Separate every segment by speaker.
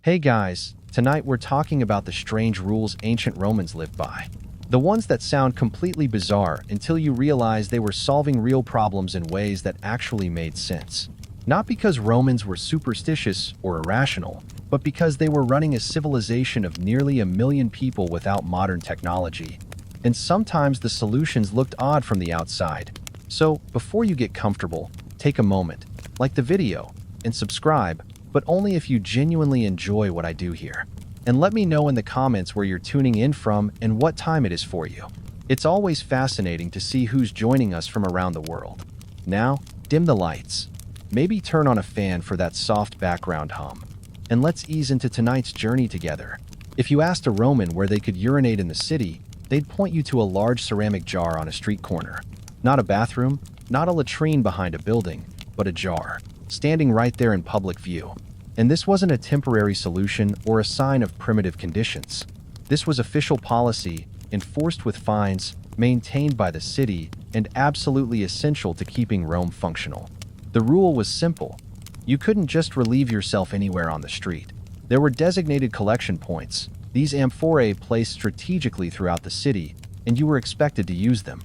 Speaker 1: Hey guys, tonight we're talking about the strange rules ancient Romans lived by. The ones that sound completely bizarre until you realize they were solving real problems in ways that actually made sense. Not because Romans were superstitious or irrational, but because they were running a civilization of nearly 1 million people without modern technology. And sometimes the solutions looked odd from the outside. So, before you get comfortable, take a moment, like the video, and subscribe, but only if you genuinely enjoy what I do here. And let me know in the comments where you're tuning in from and what time it is for you. It's always fascinating to see who's joining us from around the world. Now, dim the lights. Maybe turn on a fan for that soft background hum. And let's ease into tonight's journey together. If you asked a Roman where they could urinate in the city, they'd point you to a large ceramic jar on a street corner. Not a bathroom, not a latrine behind a building, but a jar, standing right there in public view. And this wasn't a temporary solution or a sign of primitive conditions. This was official policy, enforced with fines, maintained by the city, and absolutely essential to keeping Rome functional. The rule was simple. You couldn't just relieve yourself anywhere on the street. There were designated collection points, these amphorae placed strategically throughout the city, and you were expected to use them.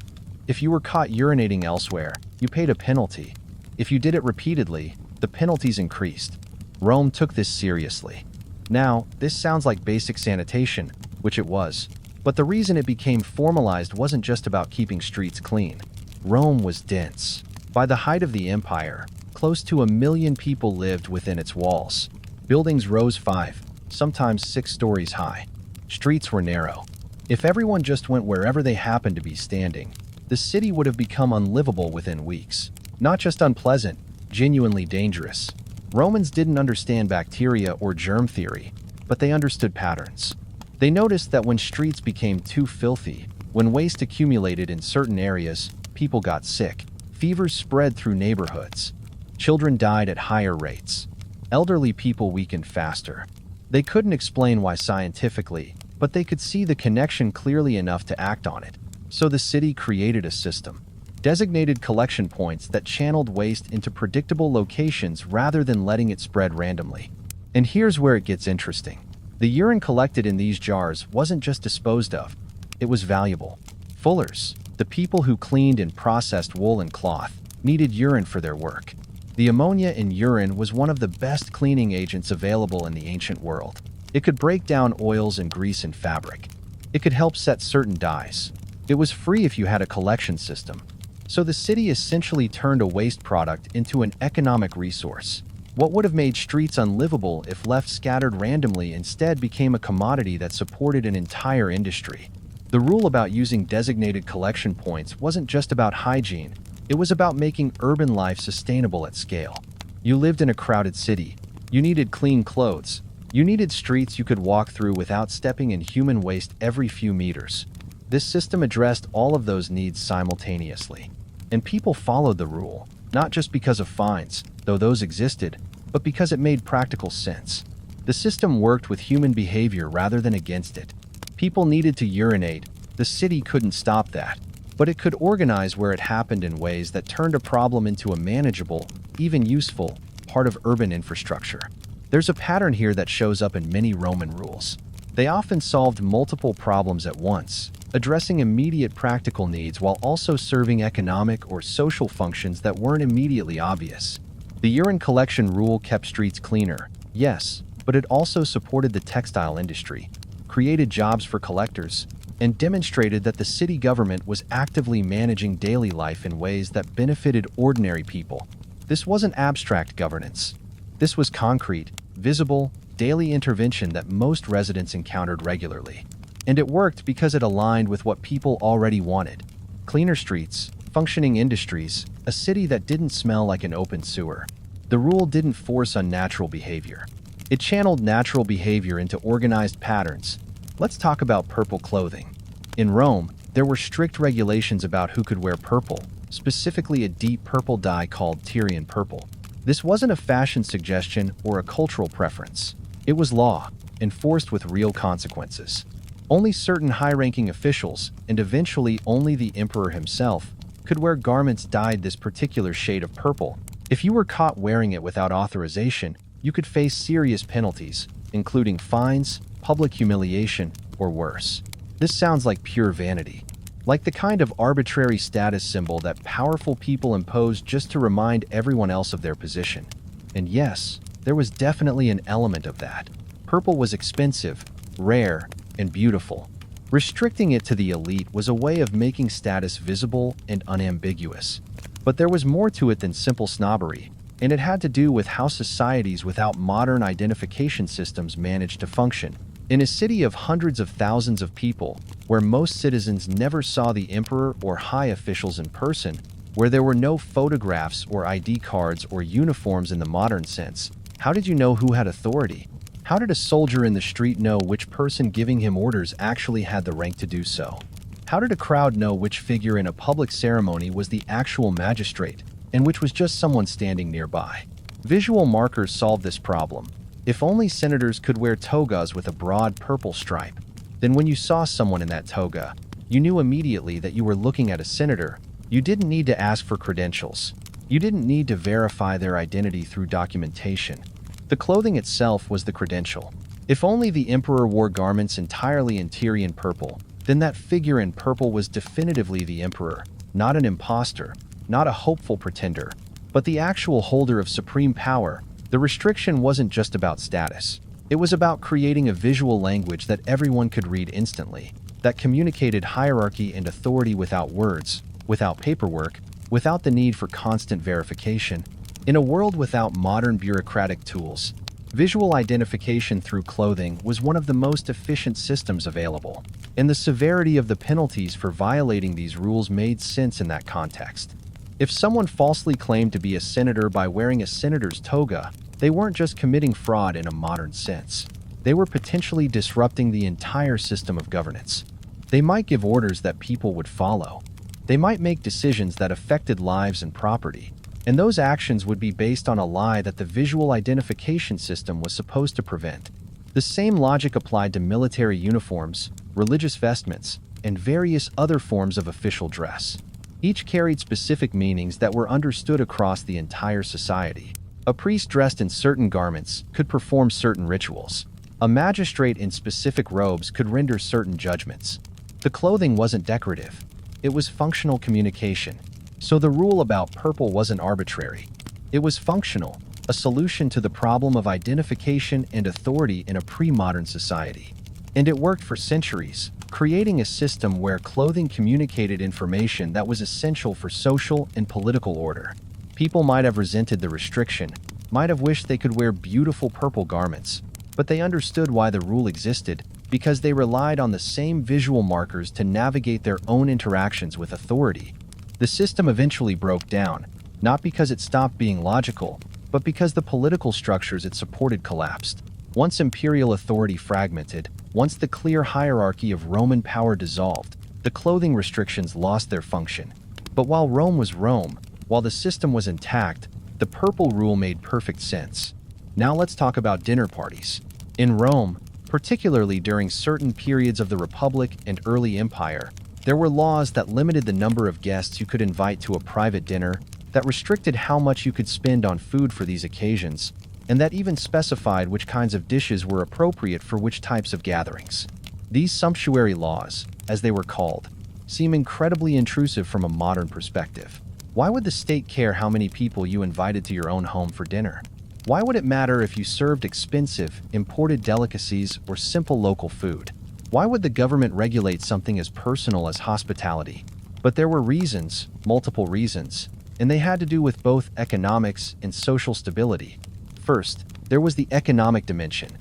Speaker 1: If you were caught urinating elsewhere, you paid a penalty. If you did it repeatedly, the penalties increased. Rome took this seriously. Now, this sounds like basic sanitation, which it was, but the reason it became formalized wasn't just about keeping streets clean. Rome was dense. By the height of the empire, close to 1 million people lived within its walls. Buildings rose 5, sometimes 6 stories high. Streets were narrow. If everyone just went wherever they happened to be standing, the city would have become unlivable within weeks. Not just unpleasant, genuinely dangerous. Romans didn't understand bacteria or germ theory, but they understood patterns. They noticed that when streets became too filthy, when waste accumulated in certain areas, people got sick. Fevers spread through neighborhoods. Children died at higher rates. Elderly people weakened faster. They couldn't explain why scientifically, but they could see the connection clearly enough to act on it. So the city created a system. Designated collection points that channeled waste into predictable locations rather than letting it spread randomly. And here's where it gets interesting. The urine collected in these jars wasn't just disposed of. It was valuable. Fullers, the people who cleaned and processed wool and cloth, needed urine for their work. The ammonia in urine was one of the best cleaning agents available in the ancient world. It could break down oils and grease in fabric. It could help set certain dyes. It was free if you had a collection system. So the city essentially turned a waste product into an economic resource. What would have made streets unlivable if left scattered randomly instead became a commodity that supported an entire industry. The rule about using designated collection points wasn't just about hygiene, it was about making urban life sustainable at scale. You lived in a crowded city. You needed clean clothes. You needed streets you could walk through without stepping in human waste every few meters. This system addressed all of those needs simultaneously. And people followed the rule, not just because of fines, though those existed, but because it made practical sense. The system worked with human behavior rather than against it. People needed to urinate. The city couldn't stop that, but it could organize where it happened in ways that turned a problem into a manageable, even useful, part of urban infrastructure. There's a pattern here that shows up in many Roman rules. They often solved multiple problems at once, addressing immediate practical needs while also serving economic or social functions that weren't immediately obvious. The urine collection rule kept streets cleaner, yes, but it also supported the textile industry, created jobs for collectors, and demonstrated that the city government was actively managing daily life in ways that benefited ordinary people. This wasn't abstract governance. This was concrete, visible, daily intervention that most residents encountered regularly. And it worked because it aligned with what people already wanted. Cleaner streets, functioning industries, a city that didn't smell like an open sewer. The rule didn't force unnatural behavior. It channeled natural behavior into organized patterns. Let's talk about purple clothing. In Rome, there were strict regulations about who could wear purple, specifically a deep purple dye called Tyrian purple. This wasn't a fashion suggestion or a cultural preference. It was law, enforced with real consequences. Only certain high-ranking officials, and eventually only the emperor himself, could wear garments dyed this particular shade of purple. If you were caught wearing it without authorization, you could face serious penalties, including fines, public humiliation, or worse. This sounds like pure vanity, like the kind of arbitrary status symbol that powerful people impose just to remind everyone else of their position. And yes, there was definitely an element of that. Purple was expensive, rare, and beautiful. Restricting it to the elite was a way of making status visible and unambiguous. But there was more to it than simple snobbery, and it had to do with how societies without modern identification systems managed to function. In a city of hundreds of thousands of people, where most citizens never saw the emperor or high officials in person, where there were no photographs or ID cards or uniforms in the modern sense, how did you know who had authority? How did a soldier in the street know which person giving him orders actually had the rank to do so? How did a crowd know which figure in a public ceremony was the actual magistrate, and which was just someone standing nearby? Visual markers solve this problem. If only senators could wear togas with a broad purple stripe, then when you saw someone in that toga, you knew immediately that you were looking at a senator. You didn't need to ask for credentials. You didn't need to verify their identity through documentation. The clothing itself was the credential. If only the emperor wore garments entirely in Tyrian purple, then that figure in purple was definitively the emperor, not an imposter, not a hopeful pretender, but the actual holder of supreme power. The restriction wasn't just about status. It was about creating a visual language that everyone could read instantly, that communicated hierarchy and authority without words, without paperwork, without the need for constant verification. In a world without modern bureaucratic tools, visual identification through clothing was one of the most efficient systems available, and the severity of the penalties for violating these rules made sense in that context. If someone falsely claimed to be a senator by wearing a senator's toga, they weren't just committing fraud in a modern sense. They were potentially disrupting the entire system of governance. They might give orders that people would follow. They might make decisions that affected lives and property. And those actions would be based on a lie that the visual identification system was supposed to prevent. The same logic applied to military uniforms, religious vestments, and various other forms of official dress. Each carried specific meanings that were understood across the entire society. A priest dressed in certain garments could perform certain rituals. A magistrate in specific robes could render certain judgments. The clothing wasn't decorative. It was functional communication. So the rule about purple wasn't arbitrary. It was functional, a solution to the problem of identification and authority in a pre-modern society. And it worked for centuries, creating a system where clothing communicated information that was essential for social and political order. People might have resented the restriction, might have wished they could wear beautiful purple garments, but they understood why the rule existed, because they relied on the same visual markers to navigate their own interactions with authority. The system eventually broke down, not because it stopped being logical, but because the political structures it supported collapsed. Once imperial authority fragmented, once the clear hierarchy of Roman power dissolved, the clothing restrictions lost their function. But while Rome was Rome, while the system was intact, the purple rule made perfect sense. Now let's talk about dinner parties. In Rome, particularly during certain periods of the Republic and early Empire, there were laws that limited the number of guests you could invite to a private dinner, that restricted how much you could spend on food for these occasions, and that even specified which kinds of dishes were appropriate for which types of gatherings. These sumptuary laws, as they were called, seem incredibly intrusive from a modern perspective. Why would the state care how many people you invited to your own home for dinner? Why would it matter if you served expensive, imported delicacies or simple local food? Why would the government regulate something as personal as hospitality? But there were reasons, multiple reasons, and they had to do with both economics and social stability. First, there was the economic dimension.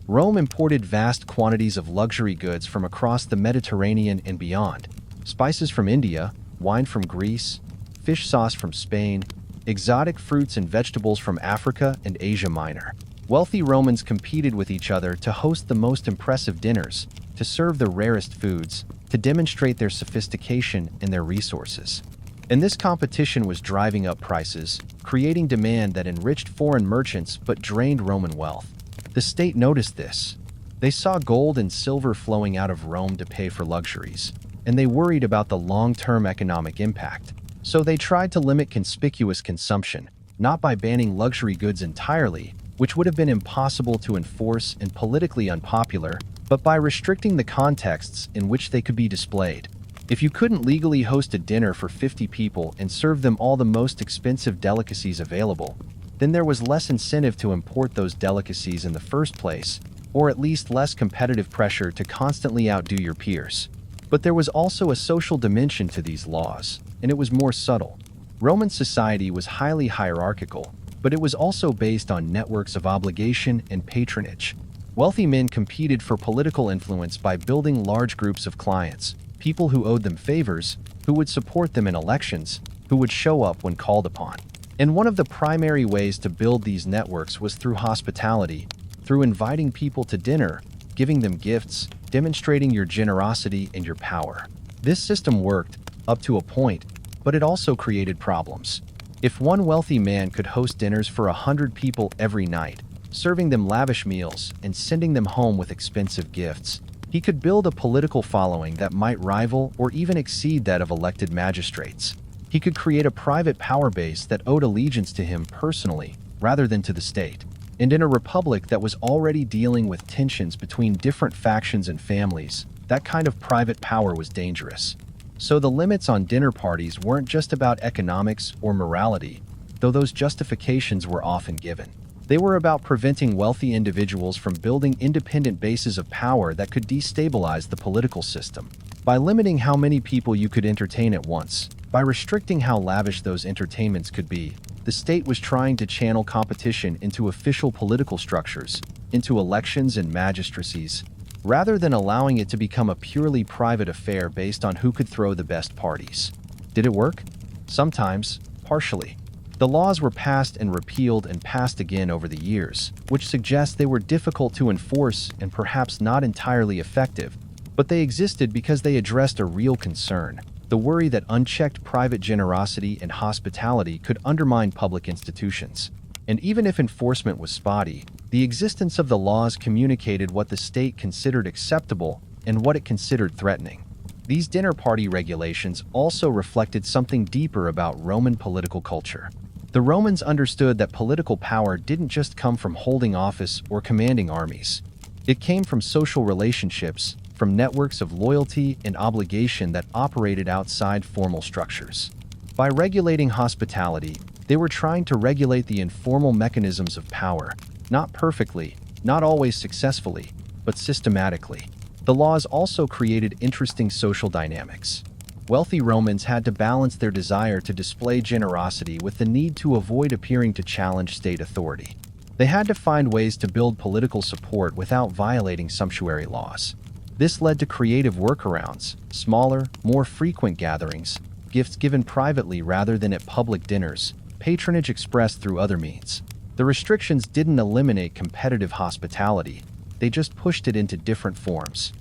Speaker 1: Rome imported vast quantities of luxury goods from across the Mediterranean and beyond. Spices from India, wine from Greece, fish sauce from Spain, exotic fruits and vegetables from Africa and Asia Minor. Wealthy Romans competed with each other to host the most impressive dinners, to serve the rarest foods, to demonstrate their sophistication and their resources. And this competition was driving up prices, creating demand that enriched foreign merchants but drained Roman wealth. The state noticed this. They saw gold and silver flowing out of Rome to pay for luxuries, and they worried about the long-term economic impact. So they tried to limit conspicuous consumption, not by banning luxury goods entirely, which would have been impossible to enforce and politically unpopular, but by restricting the contexts in which they could be displayed. If you couldn't legally host a dinner for 50 people and serve them all the most expensive delicacies available, then there was less incentive to import those delicacies in the first place, or at least less competitive pressure to constantly outdo your peers. But there was also a social dimension to these laws, and it was more subtle. Roman society was highly hierarchical, but it was also based on networks of obligation and patronage. Wealthy men competed for political influence by building large groups of clients, people who owed them favors, who would support them in elections, who would show up when called upon. And one of the primary ways to build these networks was through hospitality, through inviting people to dinner, giving them gifts, demonstrating your generosity and your power. This system worked, up to a point, but it also created problems. If one wealthy man could host dinners for 100 people every night, serving them lavish meals and sending them home with expensive gifts, he could build a political following that might rival or even exceed that of elected magistrates. He could create a private power base that owed allegiance to him personally, rather than to the state. And in a republic that was already dealing with tensions between different factions and families, that kind of private power was dangerous. So the limits on dinner parties weren't just about economics or morality, though those justifications were often given. They were about preventing wealthy individuals from building independent bases of power that could destabilize the political system. By limiting how many people you could entertain at once, by restricting how lavish those entertainments could be, the state was trying to channel competition into official political structures, into elections and magistracies, rather than allowing it to become a purely private affair based on who could throw the best parties. Did it work? Sometimes, partially. The laws were passed and repealed and passed again over the years, which suggests they were difficult to enforce and perhaps not entirely effective, but they existed because they addressed a real concern: the worry that unchecked private generosity and hospitality could undermine public institutions. And even if enforcement was spotty, the existence of the laws communicated what the state considered acceptable and what it considered threatening. These dinner party regulations also reflected something deeper about Roman political culture. The Romans understood that political power didn't just come from holding office or commanding armies. It came from social relationships, from networks of loyalty and obligation that operated outside formal structures. By regulating hospitality, they were trying to regulate the informal mechanisms of power, not perfectly, not always successfully, but systematically. The laws also created interesting social dynamics. Wealthy Romans had to balance their desire to display generosity with the need to avoid appearing to challenge state authority. They had to find ways to build political support without violating sumptuary laws. This led to creative workarounds, smaller, more frequent gatherings, gifts given privately rather than at public dinners, patronage expressed through other means. The restrictions didn't eliminate competitive hospitality, they just pushed it into different forms.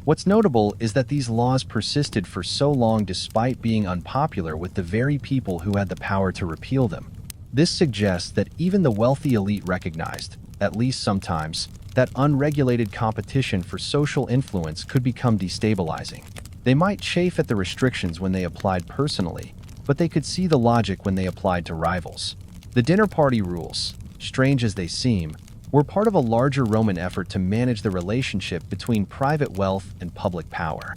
Speaker 1: What's notable is that these laws persisted for so long despite being unpopular with the very people who had the power to repeal them. This suggests that even the wealthy elite recognized, at least sometimes, that unregulated competition for social influence could become destabilizing. They might chafe at the restrictions when they applied personally, but they could see the logic when they applied to rivals. The dinner party rules, strange as they seem, were part of a larger Roman effort to manage the relationship between private wealth and public power.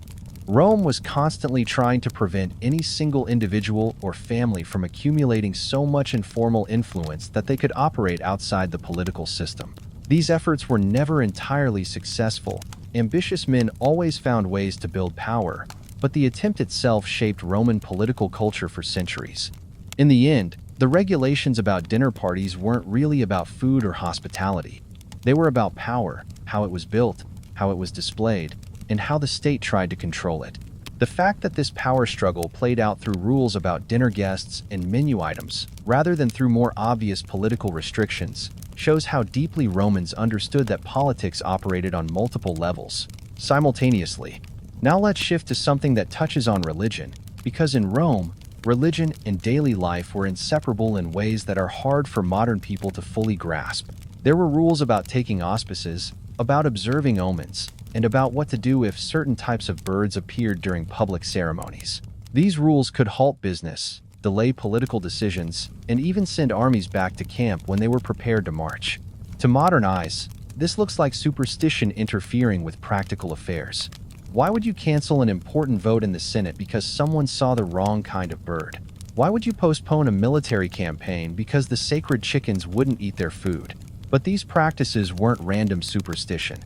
Speaker 1: Rome was constantly trying to prevent any single individual or family from accumulating so much informal influence that they could operate outside the political system. These efforts were never entirely successful. Ambitious men always found ways to build power, but the attempt itself shaped Roman political culture for centuries. In the end, the regulations about dinner parties weren't really about food or hospitality. They were about power, how it was built, how it was displayed, and how the state tried to control it. The fact that this power struggle played out through rules about dinner guests and menu items, rather than through more obvious political restrictions, shows how deeply Romans understood that politics operated on multiple levels, simultaneously. Now let's shift to something that touches on religion, because in Rome, religion and daily life were inseparable in ways that are hard for modern people to fully grasp. There were rules about taking auspices, about observing omens, and about what to do if certain types of birds appeared during public ceremonies. These rules could halt business, delay political decisions, and even send armies back to camp when they were prepared to march. To modern eyes, this looks like superstition interfering with practical affairs. Why would you cancel an important vote in the Senate because someone saw the wrong kind of bird? Why would you postpone a military campaign because the sacred chickens wouldn't eat their food? But these practices weren't random superstition.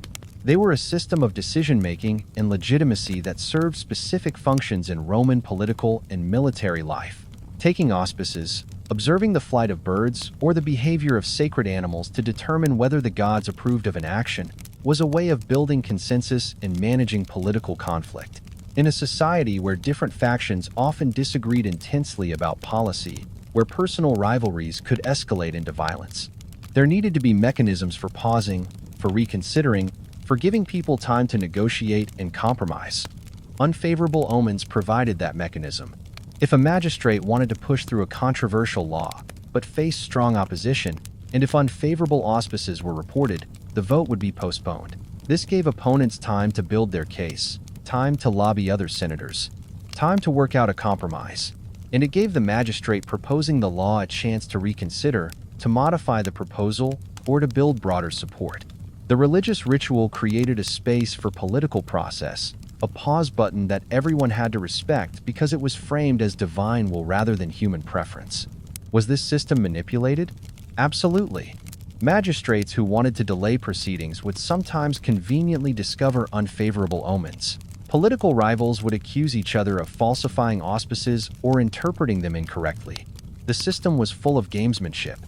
Speaker 1: They were a system of decision-making and legitimacy that served specific functions in Roman political and military life. Taking auspices, observing the flight of birds, or the behavior of sacred animals to determine whether the gods approved of an action was a way of building consensus and managing political conflict. In a society where different factions often disagreed intensely about policy, where personal rivalries could escalate into violence, there needed to be mechanisms for pausing, for reconsidering, for giving people time to negotiate and compromise. Unfavorable omens provided that mechanism. If a magistrate wanted to push through a controversial law, but faced strong opposition, and if unfavorable auspices were reported, the vote would be postponed. This gave opponents time to build their case, time to lobby other senators, time to work out a compromise, and it gave the magistrate proposing the law a chance to reconsider, to modify the proposal, or to build broader support. The religious ritual created a space for political process, a pause button that everyone had to respect because it was framed as divine will rather than human preference. Was this system manipulated? Absolutely. Magistrates who wanted to delay proceedings would sometimes conveniently discover unfavorable omens. Political rivals would accuse each other of falsifying auspices or interpreting them incorrectly. The system was full of gamesmanship.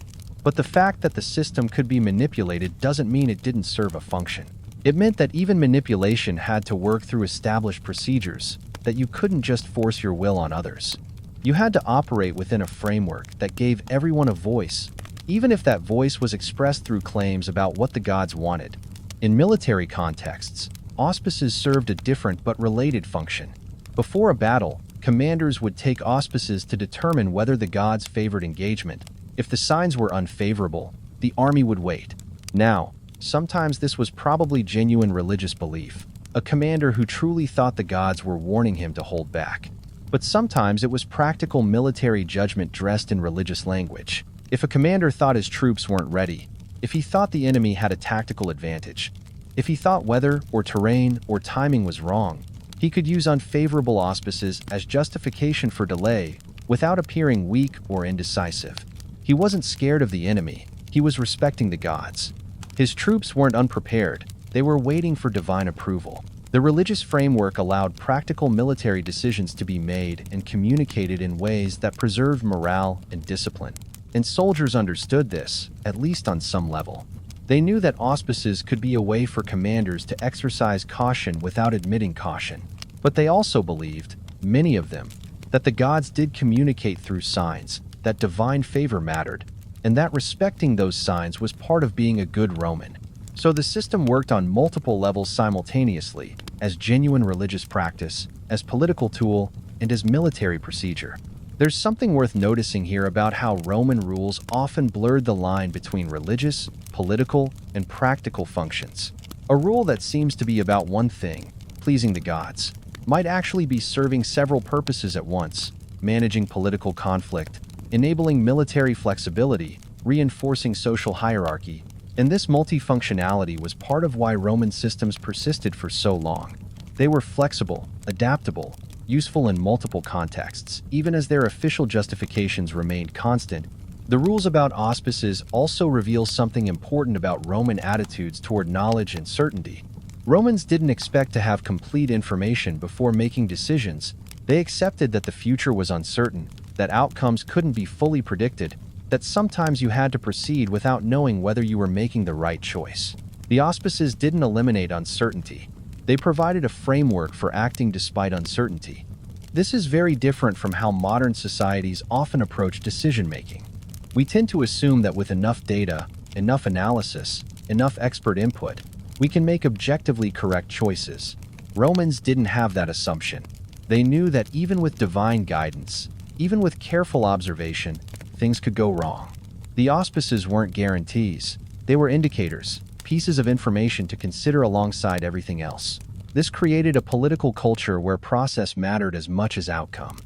Speaker 1: But the fact that the system could be manipulated doesn't mean it didn't serve a function. It meant that even manipulation had to work through established procedures, that you couldn't just force your will on others. You had to operate within a framework that gave everyone a voice, even if that voice was expressed through claims about what the gods wanted. In military contexts, auspices served a different but related function. Before a battle, commanders would take auspices to determine whether the gods favored engagement. If the signs were unfavorable, the army would wait. Now, sometimes this was probably genuine religious belief, a commander who truly thought the gods were warning him to hold back. But sometimes it was practical military judgment dressed in religious language. If a commander thought his troops weren't ready, if he thought the enemy had a tactical advantage, if he thought weather or terrain or timing was wrong, he could use unfavorable auspices as justification for delay without appearing weak or indecisive. He wasn't scared of the enemy, he was respecting the gods. His troops weren't unprepared, they were waiting for divine approval. The religious framework allowed practical military decisions to be made and communicated in ways that preserved morale and discipline. And soldiers understood this, at least on some level. They knew that auspices could be a way for commanders to exercise caution without admitting caution. But they also believed, many of them, that the gods did communicate through signs, that divine favor mattered, and that respecting those signs was part of being a good Roman. So the system worked on multiple levels simultaneously, as genuine religious practice, as political tool, and as military procedure. There's something worth noticing here about how Roman rules often blurred the line between religious, political, and practical functions. A rule that seems to be about one thing, pleasing the gods, might actually be serving several purposes at once, managing political conflict, enabling military flexibility, reinforcing social hierarchy, and this multifunctionality was part of why Roman systems persisted for so long. They were flexible, adaptable, useful in multiple contexts, even as their official justifications remained constant. The rules about auspices also reveal something important about Roman attitudes toward knowledge and certainty. Romans didn't expect to have complete information before making decisions. They accepted that the future was uncertain, that outcomes couldn't be fully predicted, that sometimes you had to proceed without knowing whether you were making the right choice. The auspices didn't eliminate uncertainty. They provided a framework for acting despite uncertainty. This is very different from how modern societies often approach decision-making. We tend to assume that with enough data, enough analysis, enough expert input, we can make objectively correct choices. Romans didn't have that assumption. They knew that even with divine guidance, even with careful observation, things could go wrong. The auspices weren't guarantees. They were indicators, pieces of information to consider alongside everything else. This created a political culture where process mattered as much as outcome.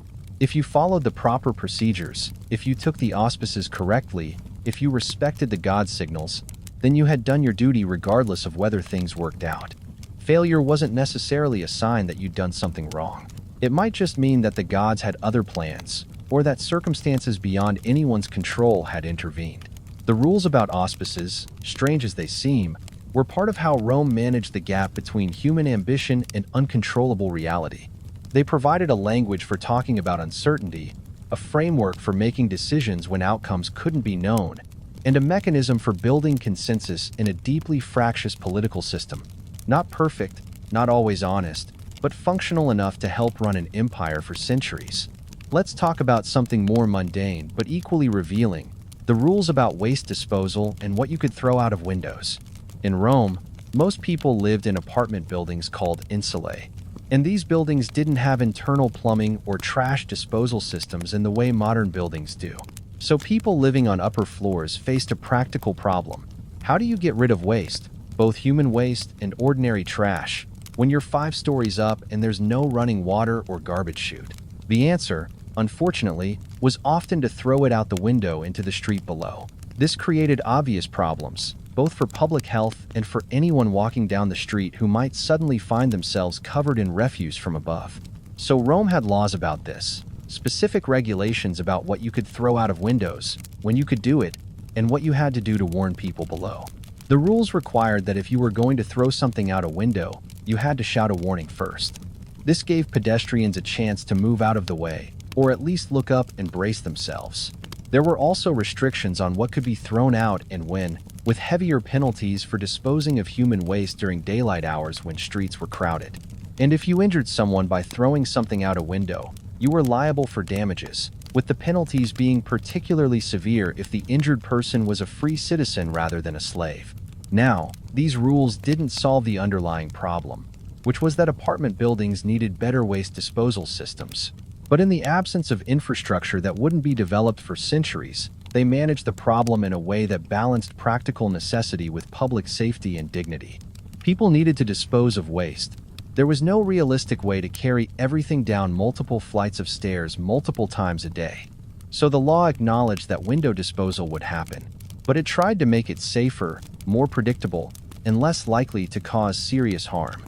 Speaker 1: If you followed the proper procedures, if you took the auspices correctly, if you respected the god signals, then you had done your duty regardless of whether things worked out. Failure wasn't necessarily a sign that you'd done something wrong. It might just mean that the gods had other plans, or that circumstances beyond anyone's control had intervened. The rules about auspices, strange as they seem, were part of how Rome managed the gap between human ambition and uncontrollable reality. They provided a language for talking about uncertainty, a framework for making decisions when outcomes couldn't be known, and a mechanism for building consensus in a deeply fractious political system. Not perfect, not always honest, but functional enough to help run an empire for centuries. Let's talk about something more mundane but equally revealing: the rules about waste disposal and what you could throw out of windows. In Rome, most people lived in apartment buildings called insulae, and these buildings didn't have internal plumbing or trash disposal systems in the way modern buildings do. So people living on upper floors faced a practical problem. How do you get rid of waste, both human waste and ordinary trash, when you're 5 stories up and there's no running water or garbage chute? The answer, unfortunately, was often to throw it out the window into the street below. This created obvious problems, both for public health and for anyone walking down the street who might suddenly find themselves covered in refuse from above. So Rome had laws about this, specific regulations about what you could throw out of windows, when you could do it, and what you had to do to warn people below. The rules required that if you were going to throw something out a window, you had to shout a warning first. This gave pedestrians a chance to move out of the way, or at least look up and brace themselves. There were also restrictions on what could be thrown out and when, with heavier penalties for disposing of human waste during daylight hours when streets were crowded. And if you injured someone by throwing something out a window, you were liable for damages, with the penalties being particularly severe if the injured person was a free citizen rather than a slave. Now, these rules didn't solve the underlying problem, which was that apartment buildings needed better waste disposal systems. But in the absence of infrastructure that wouldn't be developed for centuries, they managed the problem in a way that balanced practical necessity with public safety and dignity. People needed to dispose of waste. There was no realistic way to carry everything down multiple flights of stairs multiple times a day. So the law acknowledged that window disposal would happen, but it tried to make it safer, more predictable, and less likely to cause serious harm.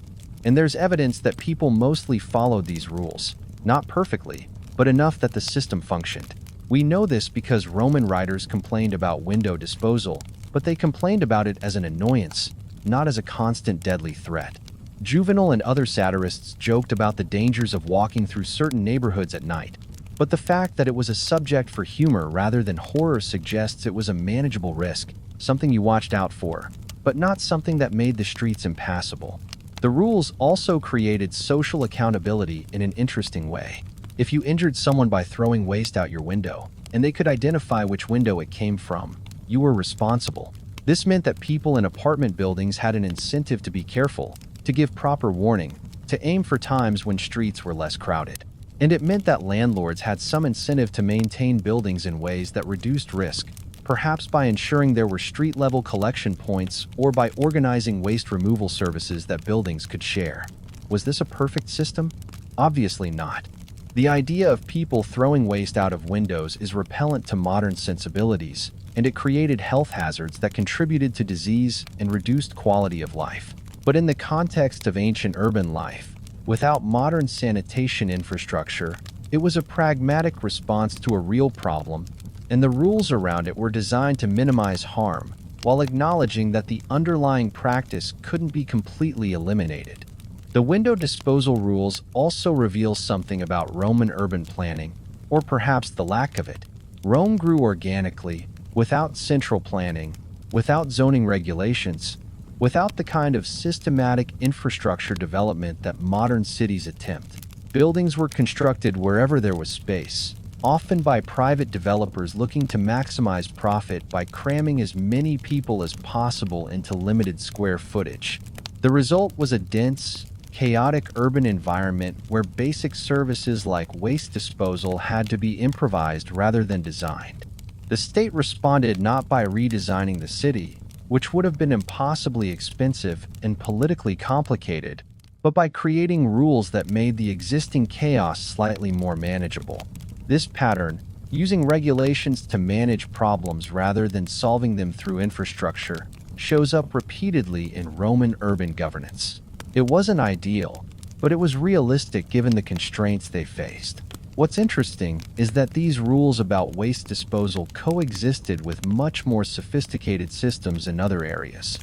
Speaker 1: And there's evidence that people mostly followed these rules, not perfectly, but enough that the system functioned. We know this because Roman writers complained about window disposal, but they complained about it as an annoyance, not as a constant deadly threat. Juvenal and other satirists joked about the dangers of walking through certain neighborhoods at night, but the fact that it was a subject for humor rather than horror suggests it was a manageable risk, something you watched out for, but not something that made the streets impassable. The rules also created social accountability in an interesting way. If you injured someone by throwing waste out your window, and they could identify which window it came from, you were responsible. This meant that people in apartment buildings had an incentive to be careful, to give proper warning, to aim for times when streets were less crowded. And it meant that landlords had some incentive to maintain buildings in ways that reduced risk, perhaps by ensuring there were street-level collection points or by organizing waste removal services that buildings could share. Was this a perfect system? Obviously not. The idea of people throwing waste out of windows is repellent to modern sensibilities, and it created health hazards that contributed to disease and reduced quality of life. But in the context of ancient urban life, without modern sanitation infrastructure, it was a pragmatic response to a real problem, and the rules around it were designed to minimize harm, while acknowledging that the underlying practice couldn't be completely eliminated. The window disposal rules also reveal something about Roman urban planning, or perhaps the lack of it. Rome grew organically, without central planning, without zoning regulations, without the kind of systematic infrastructure development that modern cities attempt. Buildings were constructed wherever there was space, often by private developers looking to maximize profit by cramming as many people as possible into limited square footage. The result was a dense, chaotic urban environment where basic services like waste disposal had to be improvised rather than designed. The state responded not by redesigning the city, which would have been impossibly expensive and politically complicated, but by creating rules that made the existing chaos slightly more manageable. This pattern, using regulations to manage problems rather than solving them through infrastructure, shows up repeatedly in Roman urban governance. It wasn't ideal, but it was realistic given the constraints they faced. What's interesting is that these rules about waste disposal coexisted with much more sophisticated systems in other areas.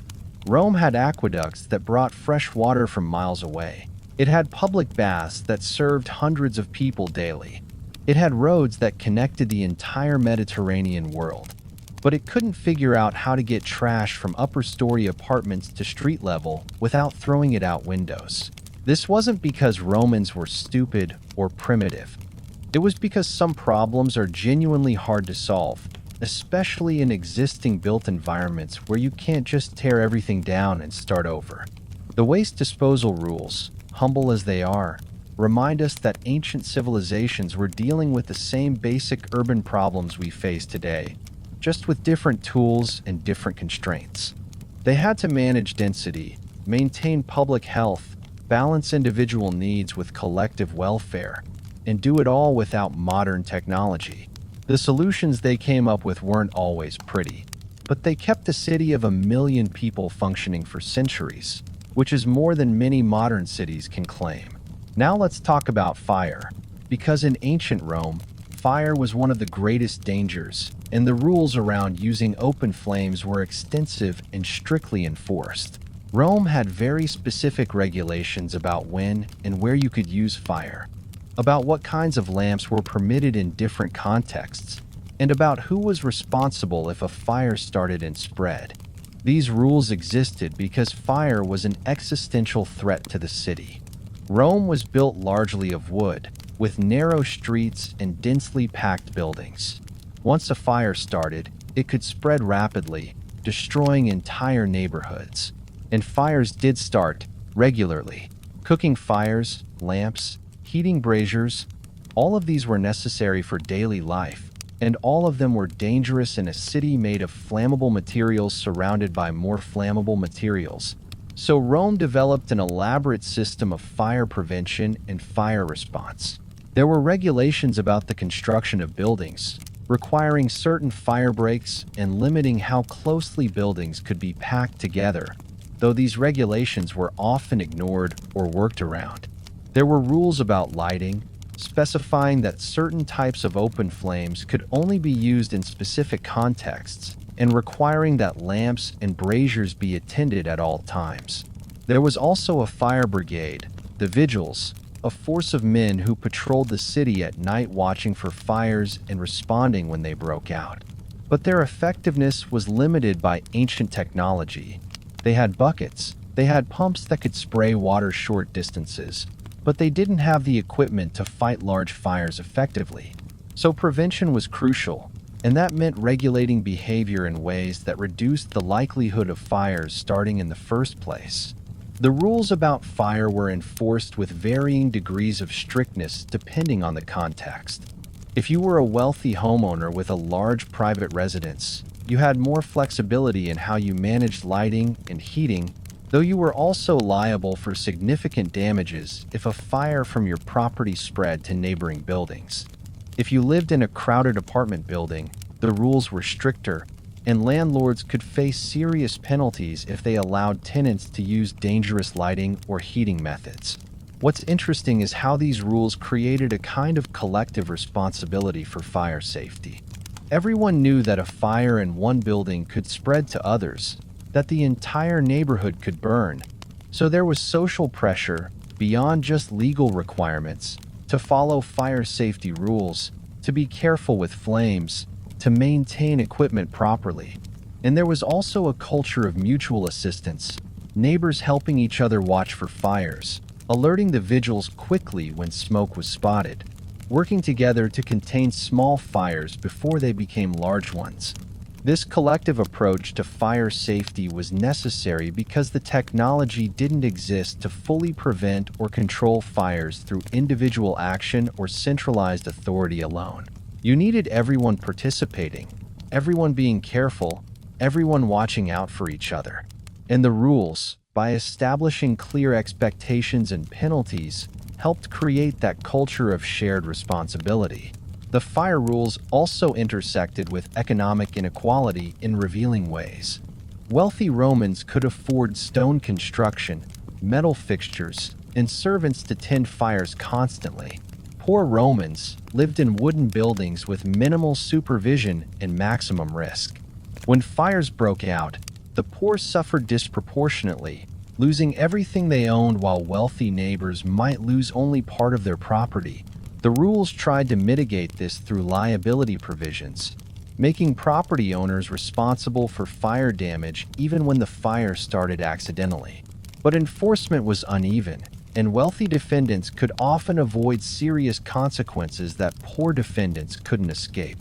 Speaker 1: Rome had aqueducts that brought fresh water from miles away. It had public baths that served hundreds of people daily. It had roads that connected the entire Mediterranean world. But it couldn't figure out how to get trash from upper-story apartments to street level without throwing it out windows. This wasn't because Romans were stupid or primitive. It was because some problems are genuinely hard to solve, especially in existing built environments where you can't just tear everything down and start over. The waste disposal rules, humble as they are, remind us that ancient civilizations were dealing with the same basic urban problems we face today, just with different tools and different constraints. They had to manage density, maintain public health, balance individual needs with collective welfare, and do it all without modern technology. The solutions they came up with weren't always pretty, but they kept a city of 1 million people functioning for centuries, which is more than many modern cities can claim. Now let's talk about fire, because in ancient Rome, fire was one of the greatest dangers, and the rules around using open flames were extensive and strictly enforced. Rome had very specific regulations about when and where you could use fire, about what kinds of lamps were permitted in different contexts, and about who was responsible if a fire started and spread. These rules existed because fire was an existential threat to the city. Rome was built largely of wood, with narrow streets and densely packed buildings. Once a fire started, it could spread rapidly, destroying entire neighborhoods. And fires did start regularly. Cooking fires, lamps, heating braziers, all of these were necessary for daily life, and all of them were dangerous in a city made of flammable materials surrounded by more flammable materials. So Rome developed an elaborate system of fire prevention and fire response. There were regulations about the construction of buildings, requiring certain fire breaks and limiting how closely buildings could be packed together, though these regulations were often ignored or worked around. There were rules about lighting, specifying that certain types of open flames could only be used in specific contexts, and requiring that lamps and braziers be attended at all times. There was also a fire brigade, the vigils, a force of men who patrolled the city at night watching for fires and responding when they broke out. But their effectiveness was limited by ancient technology. They had buckets, they had pumps that could spray water short distances, but they didn't have the equipment to fight large fires effectively. So prevention was crucial, and that meant regulating behavior in ways that reduced the likelihood of fires starting in the first place. The rules about fire were enforced with varying degrees of strictness depending on the context. If you were a wealthy homeowner with a large private residence, you had more flexibility in how you managed lighting and heating, though you were also liable for significant damages if a fire from your property spread to neighboring buildings. If you lived in a crowded apartment building, the rules were stricter, and landlords could face serious penalties if they allowed tenants to use dangerous lighting or heating methods. What's interesting is how these rules created a kind of collective responsibility for fire safety. Everyone knew that a fire in one building could spread to others, that the entire neighborhood could burn. So there was social pressure, beyond just legal requirements, to follow fire safety rules, to be careful with flames, to maintain equipment properly. And there was also a culture of mutual assistance, neighbors helping each other watch for fires, alerting the vigils quickly when smoke was spotted, working together to contain small fires before they became large ones. This collective approach to fire safety was necessary because the technology didn't exist to fully prevent or control fires through individual action or centralized authority alone. You needed everyone participating, everyone being careful, everyone watching out for each other. And the rules, by establishing clear expectations and penalties, helped create that culture of shared responsibility. The fire rules also intersected with economic inequality in revealing ways. Wealthy Romans could afford stone construction, metal fixtures, and servants to tend fires constantly. Poor Romans lived in wooden buildings with minimal supervision and maximum risk. When fires broke out, the poor suffered disproportionately, losing everything they owned while wealthy neighbors might lose only part of their property. The rules tried to mitigate this through liability provisions, making property owners responsible for fire damage even when the fire started accidentally. But enforcement was uneven, and wealthy defendants could often avoid serious consequences that poor defendants couldn't escape.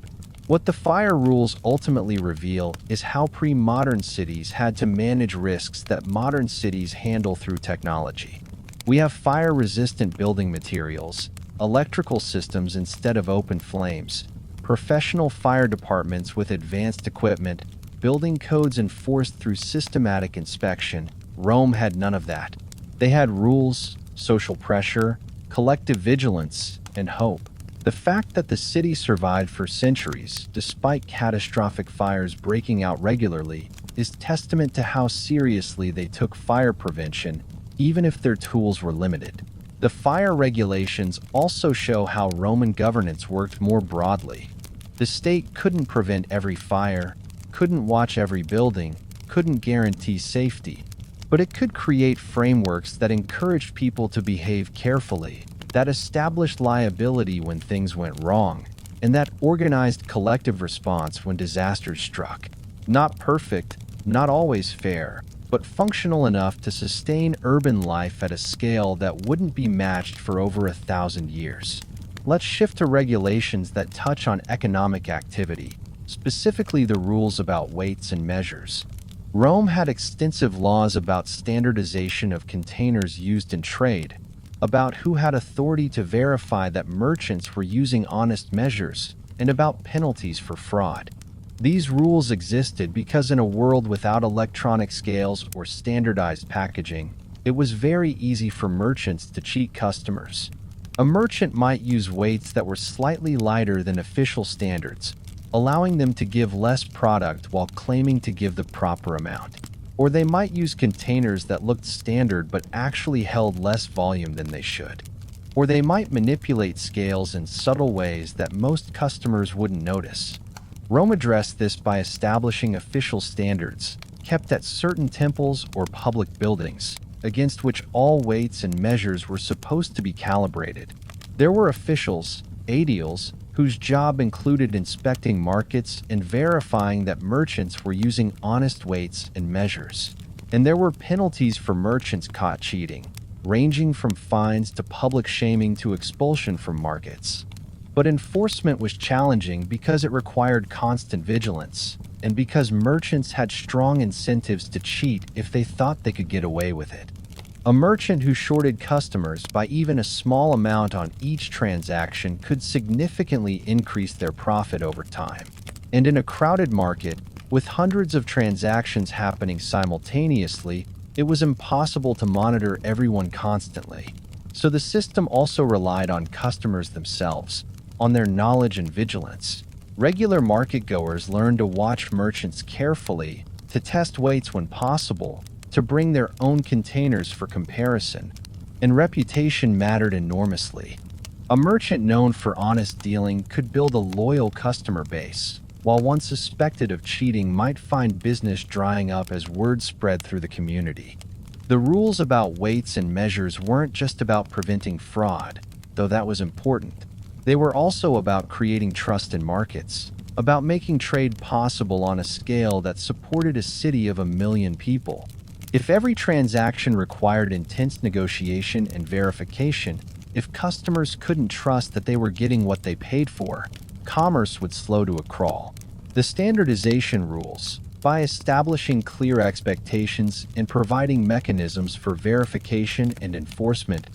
Speaker 1: What the fire rules ultimately reveal is how pre-modern cities had to manage risks that modern cities handle through technology. We have fire-resistant building materials, electrical systems instead of open flames, professional fire departments with advanced equipment, building codes enforced through systematic inspection. Rome had none of that. They had rules, social pressure, collective vigilance, and hope. The fact that the city survived for centuries, despite catastrophic fires breaking out regularly, is testament to how seriously they took fire prevention, even if their tools were limited. The fire regulations also show how Roman governance worked more broadly. The state couldn't prevent every fire, couldn't watch every building, couldn't guarantee safety, but it could create frameworks that encouraged people to behave carefully, that established liability when things went wrong, and that organized collective response when disasters struck. Not perfect, not always fair, but functional enough to sustain urban life at a scale that wouldn't be matched for over 1,000 years. Let's shift to regulations that touch on economic activity, specifically the rules about weights and measures. Rome had extensive laws about standardization of containers used in trade, about who had authority to verify that merchants were using honest measures, and about penalties for fraud. These rules existed because in a world without electronic scales or standardized packaging, it was very easy for merchants to cheat customers. A merchant might use weights that were slightly lighter than official standards, allowing them to give less product while claiming to give the proper amount. Or they might use containers that looked standard but actually held less volume than they should. Or they might manipulate scales in subtle ways that most customers wouldn't notice. Rome addressed this by establishing official standards, kept at certain temples or public buildings, against which all weights and measures were supposed to be calibrated. There were officials, aediles, whose job included inspecting markets and verifying that merchants were using honest weights and measures. And there were penalties for merchants caught cheating, ranging from fines to public shaming to expulsion from markets. But enforcement was challenging because it required constant vigilance, and because merchants had strong incentives to cheat if they thought they could get away with it. A merchant who shorted customers by even a small amount on each transaction could significantly increase their profit over time. And in a crowded market, with hundreds of transactions happening simultaneously, it was impossible to monitor everyone constantly. So the system also relied on customers themselves, on their knowledge and vigilance. Regular market-goers learned to watch merchants carefully, to test weights when possible, to bring their own containers for comparison, and reputation mattered enormously. A merchant known for honest dealing could build a loyal customer base, while one suspected of cheating might find business drying up as word spread through the community. The rules about weights and measures weren't just about preventing fraud, though that was important. They were also about creating trust in markets, about making trade possible on a scale that supported a city of 1 million people. If every transaction required intense negotiation and verification, if customers couldn't trust that they were getting what they paid for, commerce would slow to a crawl. The standardization rules, by establishing clear expectations and providing mechanisms for verification and enforcement,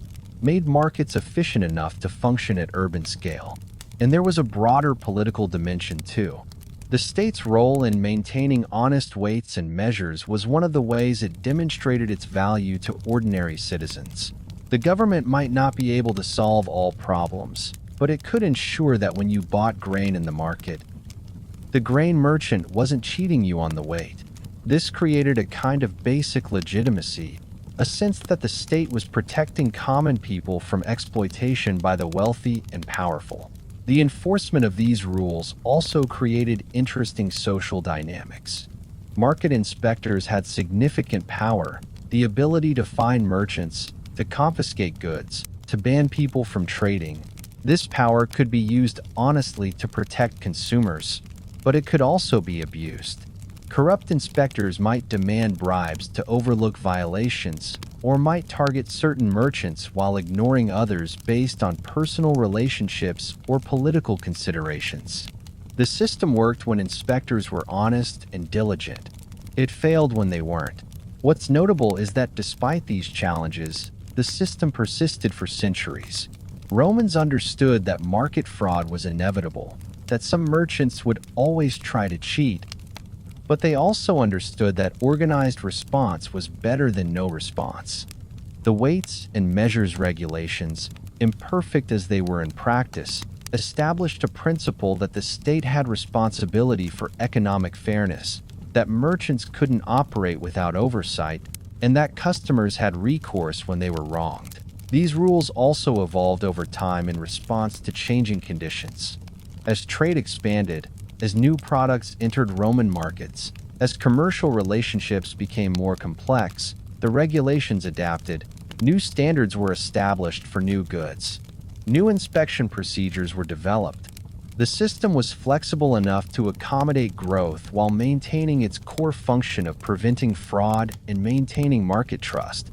Speaker 1: made markets efficient enough to function at urban scale. And there was a broader political dimension too. The state's role in maintaining honest weights and measures was one of the ways it demonstrated its value to ordinary citizens. The government might not be able to solve all problems, but it could ensure that when you bought grain in the market, the grain merchant wasn't cheating you on the weight. This created a kind of basic legitimacy, a sense that the state was protecting common people from exploitation by the wealthy and powerful. The enforcement of these rules also created interesting social dynamics. Market inspectors had significant power, the ability to fine merchants, to confiscate goods, to ban people from trading. This power could be used honestly to protect consumers, but it could also be abused. Corrupt inspectors might demand bribes to overlook violations, or might target certain merchants while ignoring others based on personal relationships or political considerations. The system worked when inspectors were honest and diligent. It failed when they weren't. What's notable is that despite these challenges, the system persisted for centuries. Romans understood that market fraud was inevitable, that some merchants would always try to cheat, but they also understood that organized response was better than no response. The weights and measures regulations, imperfect as they were in practice, established a principle that the state had responsibility for economic fairness, that merchants couldn't operate without oversight, and that customers had recourse when they were wronged. These rules also evolved over time in response to changing conditions. As trade expanded, as new products entered Roman markets, as commercial relationships became more complex, the regulations adapted, new standards were established for new goods. New inspection procedures were developed. The system was flexible enough to accommodate growth while maintaining its core function of preventing fraud and maintaining market trust.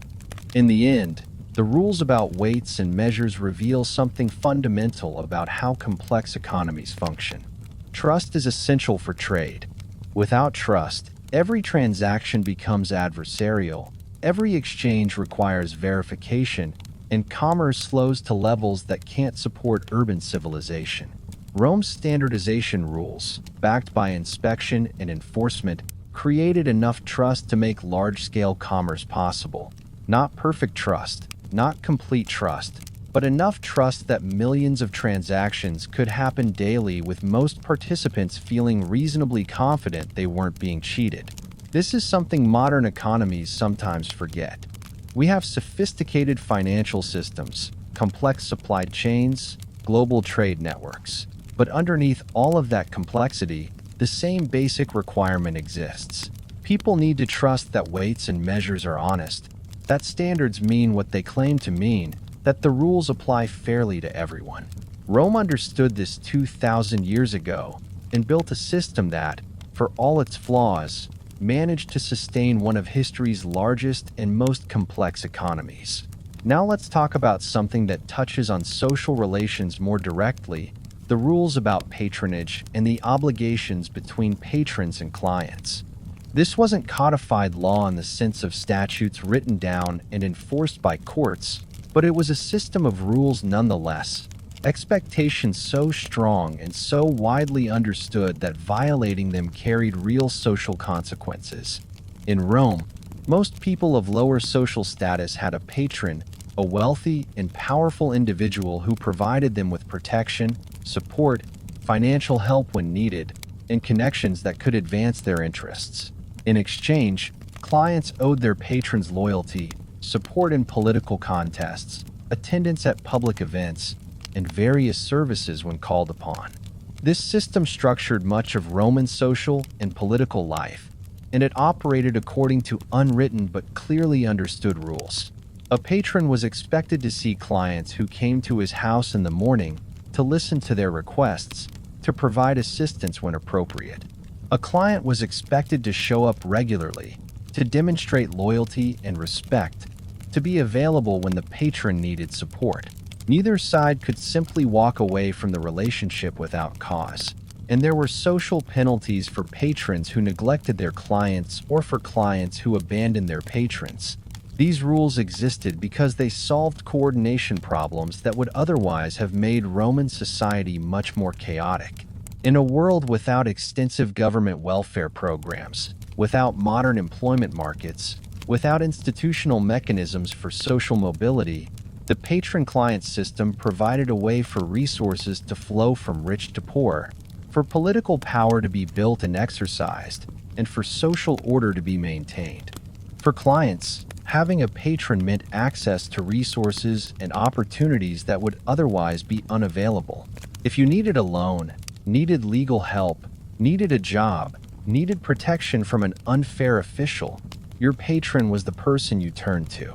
Speaker 1: In the end, the rules about weights and measures reveal something fundamental about how complex economies function. Trust is essential for trade. Without trust, every transaction becomes adversarial, every exchange requires verification, and commerce slows to levels that can't support urban civilization. Rome's standardization rules, backed by inspection and enforcement, created enough trust to make large-scale commerce possible. Not perfect trust, not complete trust, but enough trust that millions of transactions could happen daily with most participants feeling reasonably confident they weren't being cheated. This is something modern economies sometimes forget. We have sophisticated financial systems, complex supply chains, global trade networks. But underneath all of that complexity, the same basic requirement exists. People need to trust that weights and measures are honest, that standards mean what they claim to mean, that the rules apply fairly to everyone. Rome understood this 2,000 years ago and built a system that, for all its flaws, managed to sustain one of history's largest and most complex economies. Now let's talk about something that touches on social relations more directly: the rules about patronage and the obligations between patrons and clients. This wasn't codified law in the sense of statutes written down and enforced by courts, but it was a system of rules nonetheless, expectations so strong and so widely understood that violating them carried real social consequences. In Rome, most people of lower social status had a patron, a wealthy and powerful individual who provided them with protection, support, financial help when needed, and connections that could advance their interests. In exchange, clients owed their patrons loyalty, support in political contests, attendance at public events, and various services when called upon. This system structured much of Roman social and political life, and it operated according to unwritten but clearly understood rules. A patron was expected to see clients who came to his house in the morning, to listen to their requests, to provide assistance when appropriate. A client was expected to show up regularly, to demonstrate loyalty and respect, to be available when the patron needed support. Neither side could simply walk away from the relationship without cause, and there were social penalties for patrons who neglected their clients or for clients who abandoned their patrons. These rules existed because they solved coordination problems that would otherwise have made Roman society much more chaotic. In a world without extensive government welfare programs, without modern employment markets, without institutional mechanisms for social mobility, the patron-client system provided a way for resources to flow from rich to poor, for political power to be built and exercised, and for social order to be maintained. For clients, having a patron meant access to resources and opportunities that would otherwise be unavailable. If you needed a loan, needed legal help, needed a job, needed protection from an unfair official, your patron was the person you turned to.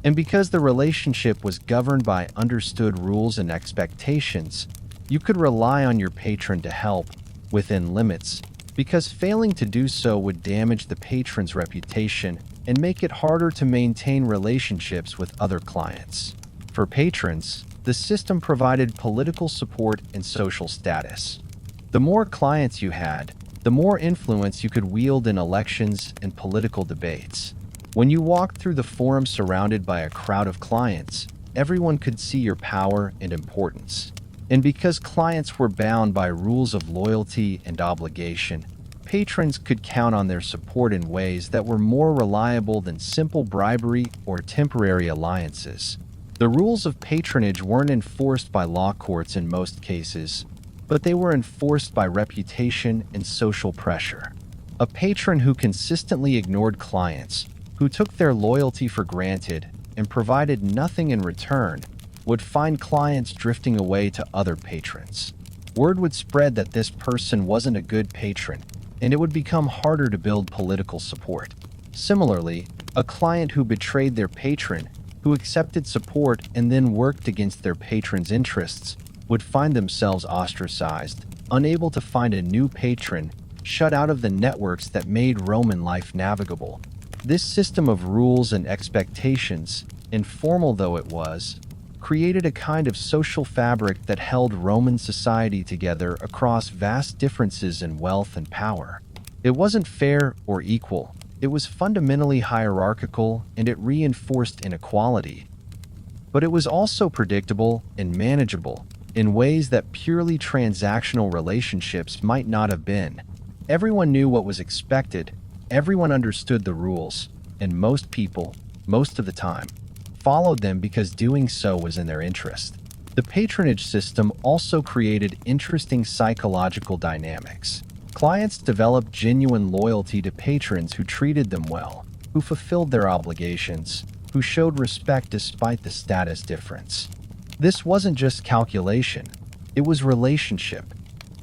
Speaker 1: And because the relationship was governed by understood rules and expectations, you could rely on your patron to help, within limits, because failing to do so would damage the patron's reputation and make it harder to maintain relationships with other clients. For patrons, the system provided political support and social status. The more clients you had, the more influence you could wield in elections and political debates. When you walked through the forum surrounded by a crowd of clients, everyone could see your power and importance. And because clients were bound by rules of loyalty and obligation, patrons could count on their support in ways that were more reliable than simple bribery or temporary alliances. The rules of patronage weren't enforced by law courts in most cases, but they were enforced by reputation and social pressure. A patron who consistently ignored clients, who took their loyalty for granted and provided nothing in return, would find clients drifting away to other patrons. Word would spread that this person wasn't a good patron, and it would become harder to build political support. Similarly, a client who betrayed their patron, who accepted support and then worked against their patron's interests, would find themselves ostracized, unable to find a new patron, shut out of the networks that made Roman life navigable. This system of rules and expectations, informal though it was, created a kind of social fabric that held Roman society together across vast differences in wealth and power. It wasn't fair or equal. It was fundamentally hierarchical, and it reinforced inequality. But it was also predictable and manageable in ways that purely transactional relationships might not have been. Everyone knew what was expected, everyone understood the rules, and most people, most of the time, followed them because doing so was in their interest. The patronage system also created interesting psychological dynamics. Clients developed genuine loyalty to patrons who treated them well, who fulfilled their obligations, who showed respect despite the status difference. This wasn't just calculation, it was relationship,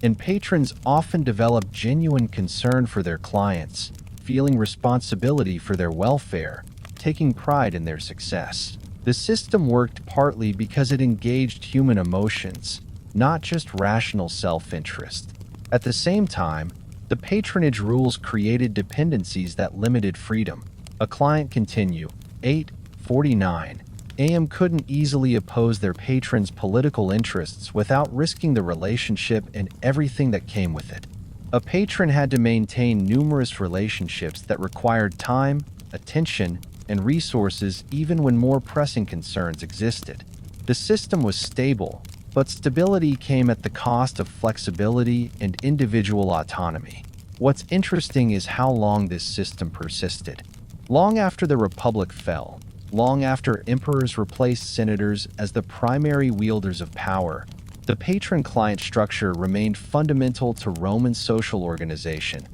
Speaker 1: and patrons often developed genuine concern for their clients, feeling responsibility for their welfare, taking pride in their success. The system worked partly because it engaged human emotions, not just rational self-interest. At the same time, the patronage rules created dependencies that limited freedom. A client continue, 8:49 a.m. couldn't easily oppose their patron's political interests without risking the relationship and everything that came with it. A patron had to maintain numerous relationships that required time, attention, and resources even when more pressing concerns existed. The system was stable, but stability came at the cost of flexibility and individual autonomy. What's interesting is how long this system persisted. Long after the Republic fell, long after emperors replaced senators as the primary wielders of power, the patron-client structure remained fundamental to Roman social organization.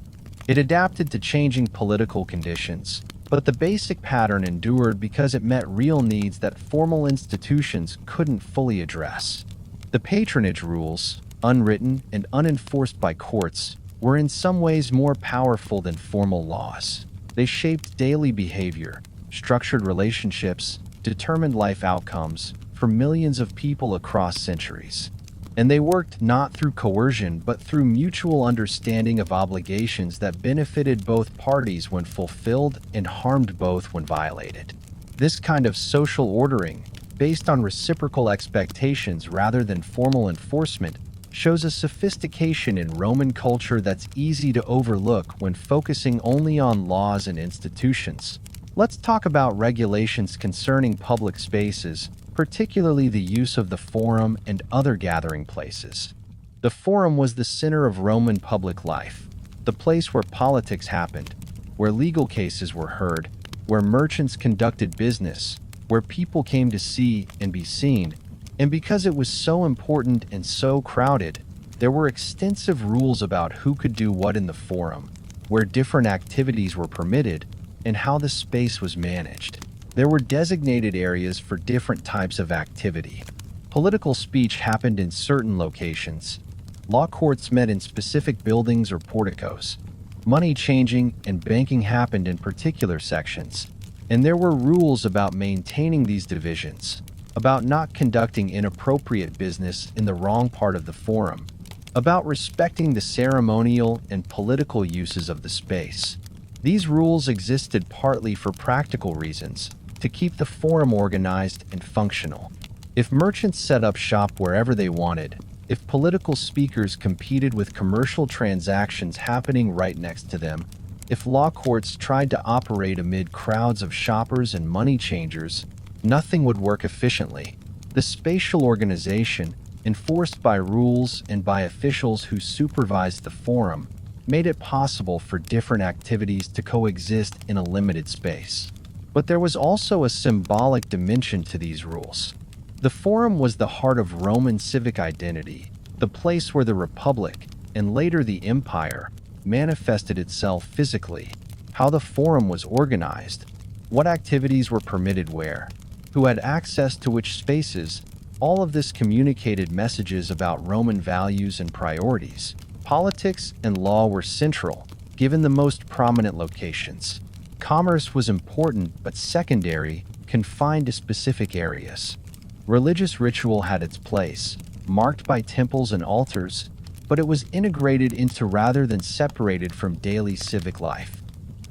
Speaker 1: It adapted to changing political conditions, but the basic pattern endured because it met real needs that formal institutions couldn't fully address. The patronage rules, unwritten and unenforced by courts, were in some ways more powerful than formal laws. They shaped daily behavior, structured relationships, determined life outcomes for millions of people across centuries. And they worked not through coercion but through mutual understanding of obligations that benefited both parties when fulfilled and harmed both when violated. This kind of social ordering, based on reciprocal expectations rather than formal enforcement, shows a sophistication in Roman culture that's easy to overlook when focusing only on laws and institutions. Let's talk about regulations concerning public spaces, particularly the use of the forum and other gathering places. The forum was the center of Roman public life, the place where politics happened, where legal cases were heard, where merchants conducted business, where people came to see and be seen. And because it was so important and so crowded, there were extensive rules about who could do what in the forum. where different activities were permitted, and how the space was managed. There were designated areas for different types of activity. Political speech happened in certain locations. Law courts met in specific buildings or porticos. Money changing and banking happened in particular sections. And there were rules about maintaining these divisions, about not conducting inappropriate business in the wrong part of the forum, about respecting the ceremonial and political uses of the space. These rules existed partly for practical reasons, to keep the forum organized and functional. If merchants set up shop wherever they wanted, if political speakers competed with commercial transactions happening right next to them, if law courts tried to operate amid crowds of shoppers and money changers, nothing would work efficiently. The spatial organization, enforced by rules and by officials who supervised the forum, made it possible for different activities to coexist in a limited space. But there was also a symbolic dimension to these rules. The forum was the heart of Roman civic identity, the place where the Republic, and later the Empire, manifested itself physically. How the forum was organized, what activities were permitted where, who had access to which spaces, all of this communicated messages about Roman values and priorities. Politics and law were central, given the most prominent locations. Commerce was important but secondary, confined to specific areas. Religious ritual had its place, marked by temples and altars, but it was integrated into rather than separated from daily civic life.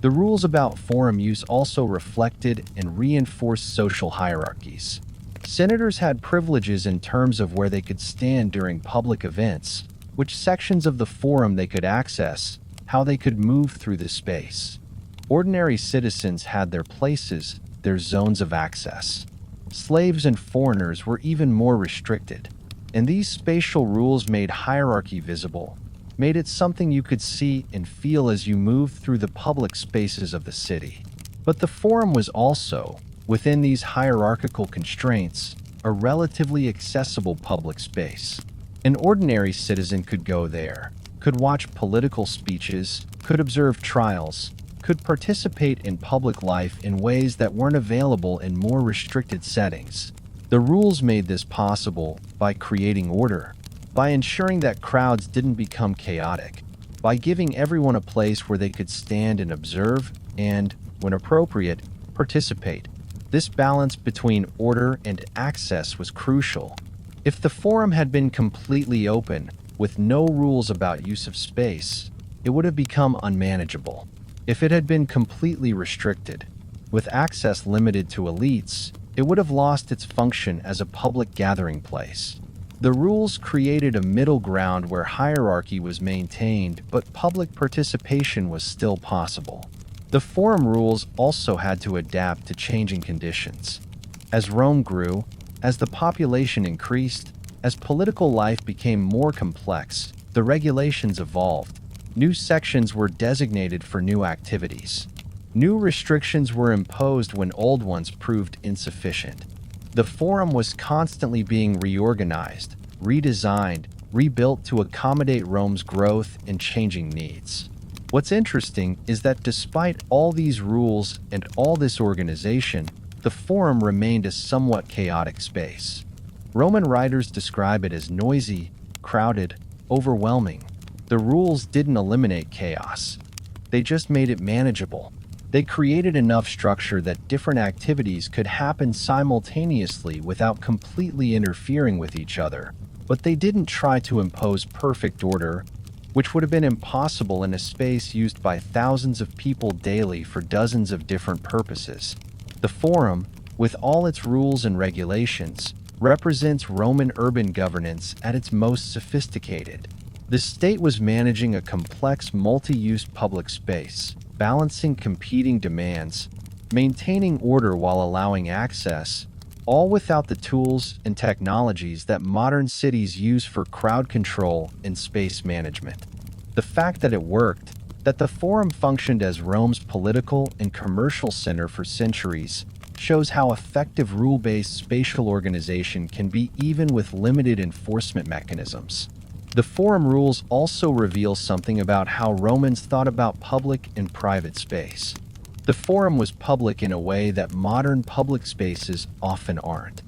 Speaker 1: The rules about forum use also reflected and reinforced social hierarchies. Senators had privileges in terms of where they could stand during public events, which sections of the forum they could access, how they could move through the space. Ordinary citizens had their places, their zones of access. Slaves and foreigners were even more restricted, and these spatial rules made hierarchy visible, made it something you could see and feel as you moved through the public spaces of the city. But the forum was also, within these hierarchical constraints, a relatively accessible public space. An ordinary citizen could go there, could watch political speeches, could observe trials, could participate in public life in ways that weren't available in more restricted settings. The rules made this possible by creating order, by ensuring that crowds didn't become chaotic, by giving everyone a place where they could stand and observe and, when appropriate, participate. This balance between order and access was crucial. If the forum had been completely open, with no rules about use of space, it would have become unmanageable. If it had been completely restricted, with access limited to elites, it would have lost its function as a public gathering place. The rules created a middle ground where hierarchy was maintained, but public participation was still possible. The forum rules also had to adapt to changing conditions. As Rome grew, as the population increased, as political life became more complex, the regulations evolved. New sections were designated for new activities. New restrictions were imposed when old ones proved insufficient. The forum was constantly being reorganized, redesigned, rebuilt to accommodate Rome's growth and changing needs. What's interesting is that despite all these rules and all this organization, the forum remained a somewhat chaotic space. Roman writers describe it as noisy, crowded, overwhelming. The rules didn't eliminate chaos. They just made it manageable. They created enough structure that different activities could happen simultaneously without completely interfering with each other. But they didn't try to impose perfect order, which would have been impossible in a space used by thousands of people daily for dozens of different purposes. The forum, with all its rules and regulations, represents Roman urban governance at its most sophisticated. The state was managing a complex multi-use public space, balancing competing demands, maintaining order while allowing access, all without the tools and technologies that modern cities use for crowd control and space management. The fact that it worked, that the forum functioned as Rome's political and commercial center for centuries, shows how effective rule-based spatial organization can be even with limited enforcement mechanisms. The forum rules also reveal something about how Romans thought about public and private space. The forum was public in a way that modern public spaces often aren't.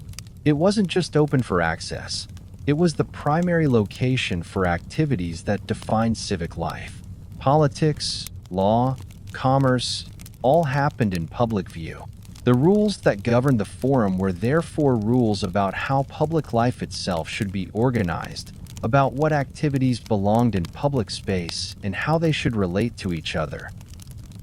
Speaker 1: It wasn't just open for access. It was the primary location for activities that defined civic life. Politics, law, commerce, all happened in public view. The rules that governed the forum were therefore rules about how public life itself should be organized, about what activities belonged in public space and how they should relate to each other.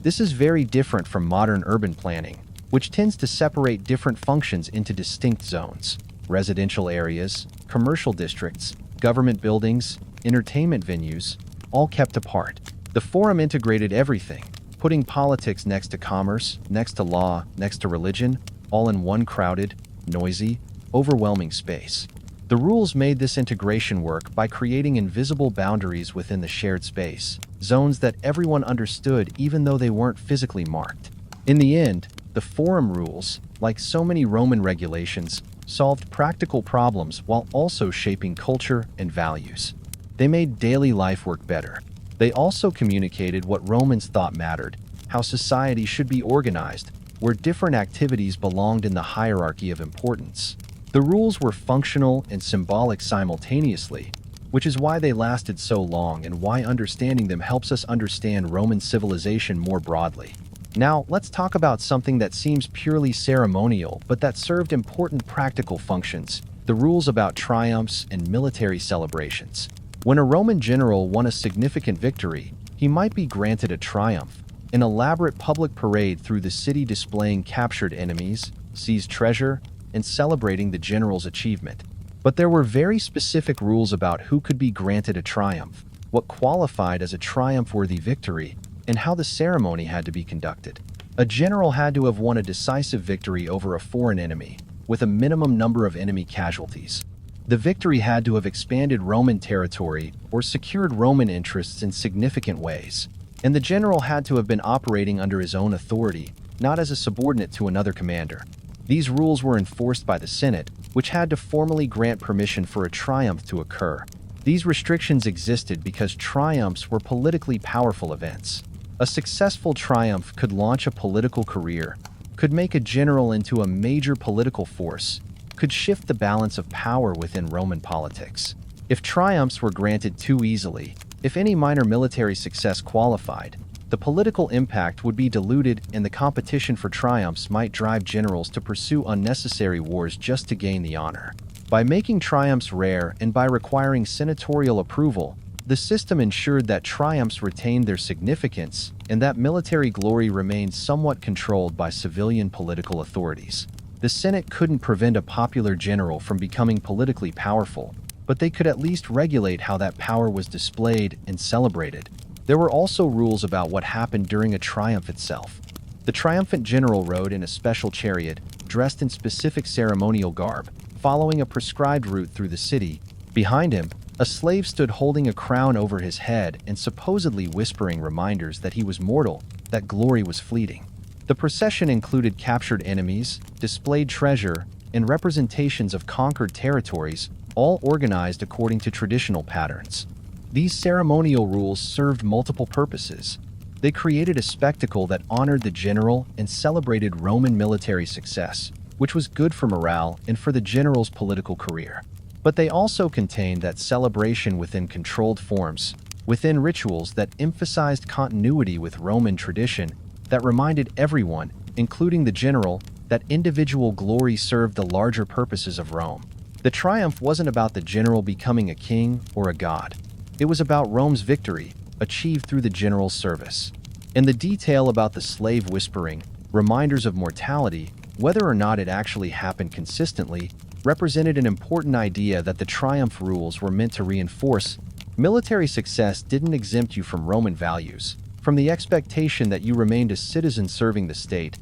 Speaker 1: This is very different from modern urban planning, which tends to separate different functions into distinct zones: residential areas, commercial districts, government buildings, entertainment venues, all kept apart. The forum integrated everything, putting politics next to commerce, next to law, next to religion, all in one crowded, noisy, overwhelming space. The rules made this integration work by creating invisible boundaries within the shared space, zones that everyone understood even though they weren't physically marked. In the end, the forum rules, like so many Roman regulations, solved practical problems while also shaping culture and values. They made daily life work better. They also communicated what Romans thought mattered, how society should be organized, where different activities belonged in the hierarchy of importance. The rules were functional and symbolic simultaneously, which is why they lasted so long and why understanding them helps us understand Roman civilization more broadly. Now, let's talk about something that seems purely ceremonial but that served important practical functions: the rules about triumphs and military celebrations. When a Roman general won a significant victory, he might be granted a triumph, an elaborate public parade through the city displaying captured enemies, seized treasure, and celebrating the general's achievement. But there were very specific rules about who could be granted a triumph, what qualified as a triumph-worthy victory, and how the ceremony had to be conducted. A general had to have won a decisive victory over a foreign enemy, with a minimum number of enemy casualties. The victory had to have expanded Roman territory or secured Roman interests in significant ways, and the general had to have been operating under his own authority, not as a subordinate to another commander. These rules were enforced by the Senate, which had to formally grant permission for a triumph to occur. These restrictions existed because triumphs were politically powerful events. A successful triumph could launch a political career, could make a general into a major political force, could shift the balance of power within Roman politics. If triumphs were granted too easily, if any minor military success qualified, the political impact would be diluted and the competition for triumphs might drive generals to pursue unnecessary wars just to gain the honor. By making triumphs rare and by requiring senatorial approval, the system ensured that triumphs retained their significance and that military glory remained somewhat controlled by civilian political authorities. The Senate couldn't prevent a popular general from becoming politically powerful, but they could at least regulate how that power was displayed and celebrated. There were also rules about what happened during a triumph itself. The triumphant general rode in a special chariot, dressed in specific ceremonial garb, following a prescribed route through the city. Behind him, a slave stood holding a crown over his head and supposedly whispering reminders that he was mortal, that glory was fleeting. The procession included captured enemies, displayed treasure, and representations of conquered territories, all organized according to traditional patterns. These ceremonial rules served multiple purposes. They created a spectacle that honored the general and celebrated Roman military success, which was good for morale and for the general's political career. But they also contained that celebration within controlled forms, within rituals that emphasized continuity with Roman tradition, that reminded everyone, including the general, that individual glory served the larger purposes of Rome. The triumph wasn't about the general becoming a king or a god. It was about Rome's victory, achieved through the general's service. And the detail about the slave whispering, reminders of mortality, whether or not it actually happened consistently, represented an important idea that the triumph rules were meant to reinforce. Military success didn't exempt you from Roman values, from the expectation that you remained a citizen serving the state,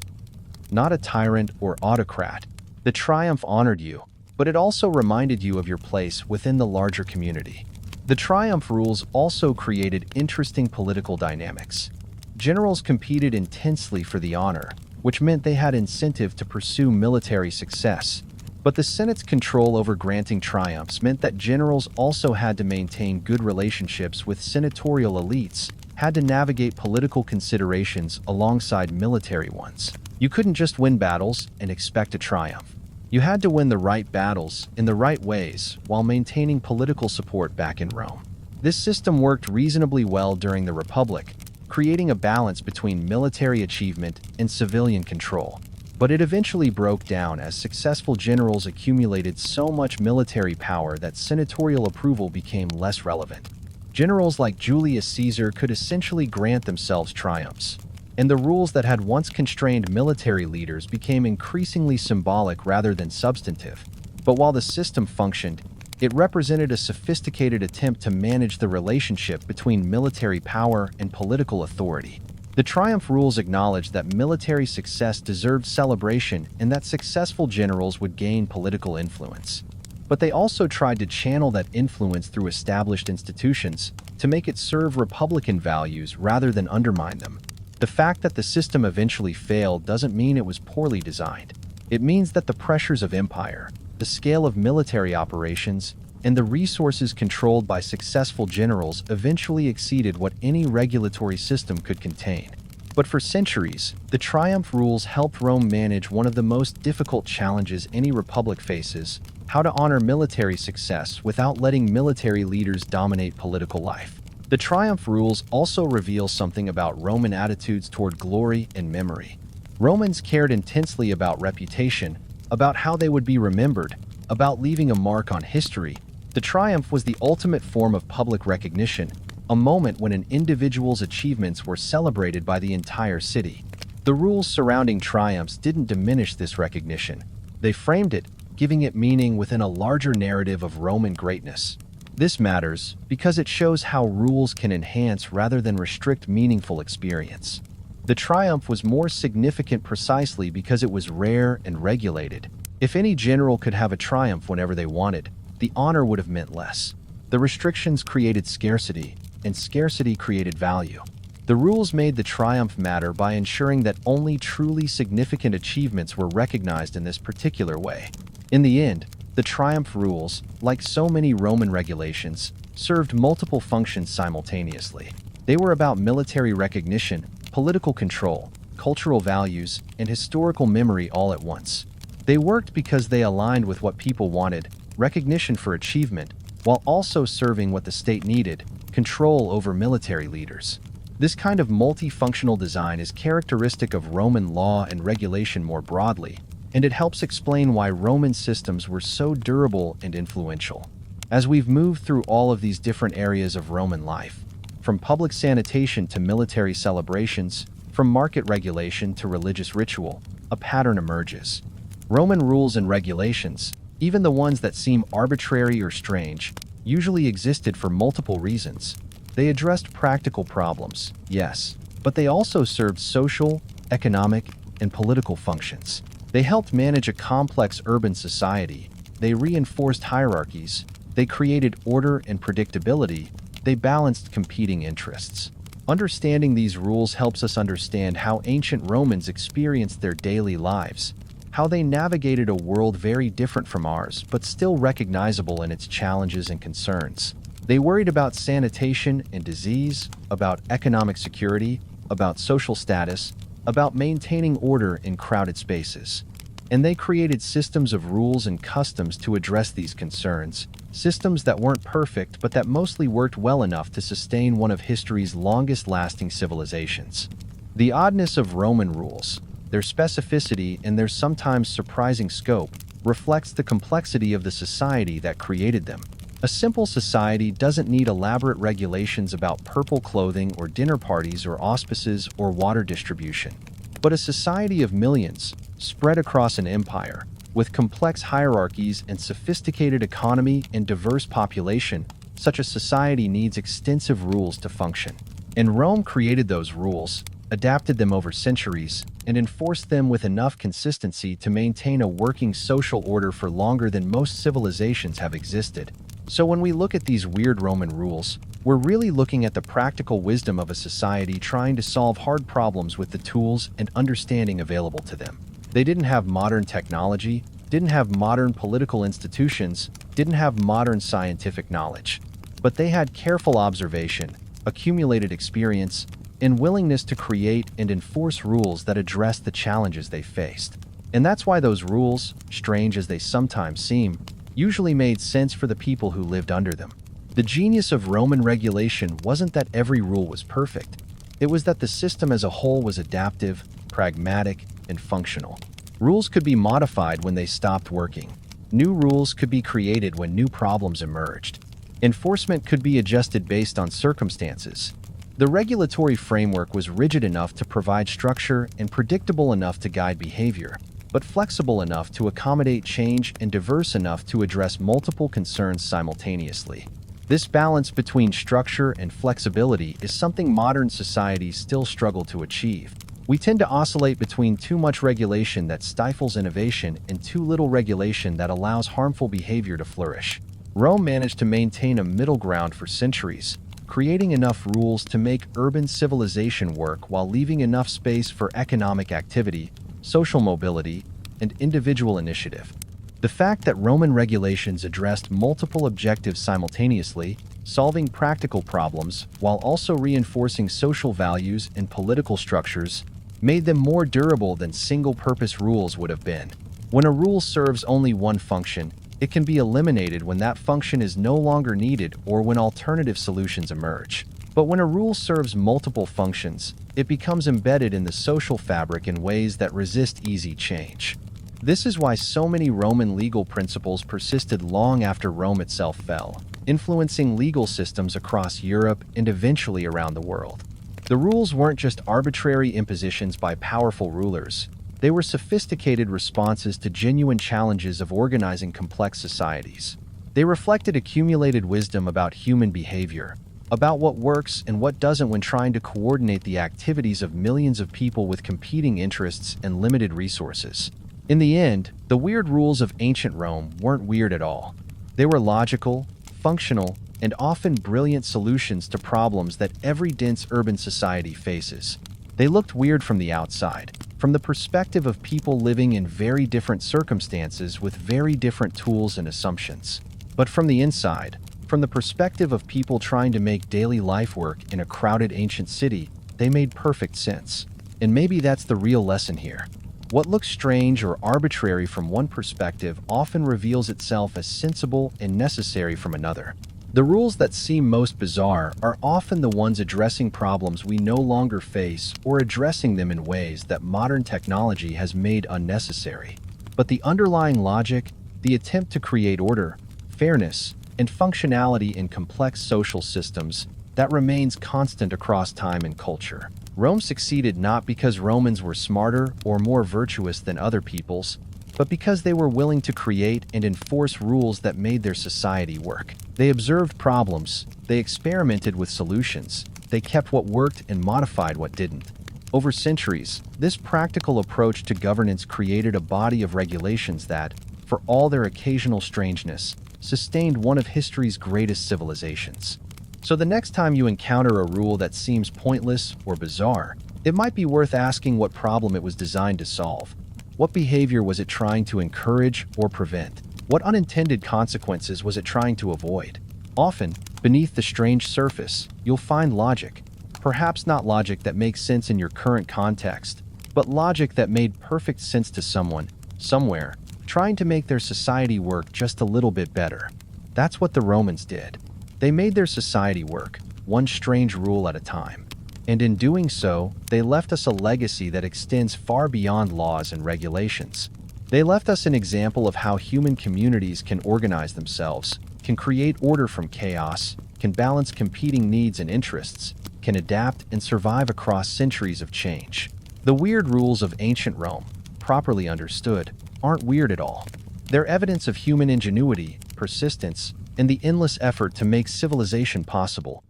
Speaker 1: not a tyrant or autocrat. The triumph honored you, but it also reminded you of your place within the larger community. The triumph rules also created interesting political dynamics. Generals competed intensely for the honor, which meant they had incentive to pursue military success. But the Senate's control over granting triumphs meant that generals also had to maintain good relationships with senatorial elites, had to navigate political considerations alongside military ones. You couldn't just win battles and expect a triumph. You had to win the right battles in the right ways while maintaining political support back in Rome. This system worked reasonably well during the Republic, creating a balance between military achievement and civilian control. But it eventually broke down as successful generals accumulated so much military power that senatorial approval became less relevant. Generals like Julius Caesar could essentially grant themselves triumphs, and the rules that had once constrained military leaders became increasingly symbolic rather than substantive. But while the system functioned, it represented a sophisticated attempt to manage the relationship between military power and political authority. The triumph rules acknowledged that military success deserved celebration and that successful generals would gain political influence. But they also tried to channel that influence through established institutions to make it serve Republican values rather than undermine them. The fact that the system eventually failed doesn't mean it was poorly designed. It means that the pressures of empire, the scale of military operations, and the resources controlled by successful generals eventually exceeded what any regulatory system could contain. But for centuries, the triumph rules helped Rome manage one of the most difficult challenges any republic faces: how to honor military success without letting military leaders dominate political life. The triumph rules also reveal something about Roman attitudes toward glory and memory. Romans cared intensely about reputation, about how they would be remembered, about leaving a mark on history. The triumph was the ultimate form of public recognition, a moment when an individual's achievements were celebrated by the entire city. The rules surrounding triumphs didn't diminish this recognition. They framed it, giving it meaning within a larger narrative of Roman greatness. This matters because it shows how rules can enhance rather than restrict meaningful experience. The triumph was more significant precisely because it was rare and regulated. If any general could have a triumph whenever they wanted, the honor would have meant less. The restrictions created scarcity, and scarcity created value. The rules made the triumph matter by ensuring that only truly significant achievements were recognized in this particular way. In the end, the triumph rules, like so many Roman regulations, served multiple functions simultaneously. They were about military recognition, political control, cultural values, and historical memory all at once. They worked because they aligned with what people wanted: recognition for achievement, while also serving what the state needed: control over military leaders. This kind of multifunctional design is characteristic of Roman law and regulation more broadly, and it helps explain why Roman systems were so durable and influential. As we've moved through all of these different areas of Roman life, from public sanitation to military celebrations, from market regulation to religious ritual, a pattern emerges. Roman rules and regulations, even the ones that seem arbitrary or strange, usually existed for multiple reasons. They addressed practical problems, yes, but they also served social, economic, and political functions. They helped manage a complex urban society. They reinforced hierarchies. They created order and predictability. They balanced competing interests. Understanding these rules helps us understand how ancient Romans experienced their daily lives, how they navigated a world very different from ours, but still recognizable in its challenges and concerns. They worried about sanitation and disease, about economic security, about social status, about maintaining order in crowded spaces. And they created systems of rules and customs to address these concerns, systems that weren't perfect but that mostly worked well enough to sustain one of history's longest-lasting civilizations. The oddness of Roman rules, their specificity and their sometimes surprising scope, reflects the complexity of the society that created them. A simple society doesn't need elaborate regulations about purple clothing or dinner parties or auspices or water distribution. But a society of millions, spread across an empire, with complex hierarchies and sophisticated economy and diverse population, such a society needs extensive rules to function. And Rome created those rules, adapted them over centuries, and enforced them with enough consistency to maintain a working social order for longer than most civilizations have existed. So when we look at these weird Roman rules, we're really looking at the practical wisdom of a society trying to solve hard problems with the tools and understanding available to them. They didn't have modern technology, didn't have modern political institutions, didn't have modern scientific knowledge. But they had careful observation, accumulated experience, and willingness to create and enforce rules that addressed the challenges they faced. And that's why those rules, strange as they sometimes seem, usually made sense for the people who lived under them. The genius of Roman regulation wasn't that every rule was perfect. It was that the system as a whole was adaptive, pragmatic, and functional. Rules could be modified when they stopped working. New rules could be created when new problems emerged. Enforcement could be adjusted based on circumstances. The regulatory framework was rigid enough to provide structure and predictable enough to guide behavior, but flexible enough to accommodate change and diverse enough to address multiple concerns simultaneously. This balance between structure and flexibility is something modern societies still struggle to achieve. We tend to oscillate between too much regulation that stifles innovation and too little regulation that allows harmful behavior to flourish. Rome managed to maintain a middle ground for centuries, creating enough rules to make urban civilization work while leaving enough space for economic activity, social mobility, and individual initiative. The fact that Roman regulations addressed multiple objectives simultaneously, solving practical problems while also reinforcing social values and political structures, made them more durable than single-purpose rules would have been. When a rule serves only one function, it can be eliminated when that function is no longer needed or when alternative solutions emerge. But when a rule serves multiple functions, it becomes embedded in the social fabric in ways that resist easy change. This is why so many Roman legal principles persisted long after Rome itself fell, influencing legal systems across Europe and eventually around the world. The rules weren't just arbitrary impositions by powerful rulers. They were sophisticated responses to genuine challenges of organizing complex societies. They reflected accumulated wisdom about human behavior, about what works and what doesn't when trying to coordinate the activities of millions of people with competing interests and limited resources. In the end, the weird rules of ancient Rome weren't weird at all. They were logical, functional, and often brilliant solutions to problems that every dense urban society faces. They looked weird from the outside, from the perspective of people living in very different circumstances with very different tools and assumptions. But from the inside, from the perspective of people trying to make daily life work in a crowded ancient city, they made perfect sense. And maybe that's the real lesson here. What looks strange or arbitrary from one perspective often reveals itself as sensible and necessary from another. The rules that seem most bizarre are often the ones addressing problems we no longer face or addressing them in ways that modern technology has made unnecessary. But the underlying logic, the attempt to create order, fairness, and functionality in complex social systems, that remains constant across time and culture. Rome succeeded not because Romans were smarter or more virtuous than other peoples, but because they were willing to create and enforce rules that made their society work. They observed problems, they experimented with solutions, they kept what worked and modified what didn't. Over centuries, this practical approach to governance created a body of regulations that, for all their occasional strangeness, sustained one of history's greatest civilizations. So the next time you encounter a rule that seems pointless or bizarre, it might be worth asking what problem it was designed to solve. What behavior was it trying to encourage or prevent? What unintended consequences was it trying to avoid? Often, beneath the strange surface, you'll find logic. Perhaps not logic that makes sense in your current context, but logic that made perfect sense to someone, somewhere, trying to make their society work just a little bit better. That's what the Romans did. They made their society work, one strange rule at a time. And in doing so, they left us a legacy that extends far beyond laws and regulations. They left us an example of how human communities can organize themselves, can create order from chaos, can balance competing needs and interests, can adapt and survive across centuries of change. The weird rules of ancient Rome, properly understood, aren't weird at all. They're evidence of human ingenuity, persistence, and the endless effort to make civilization possible,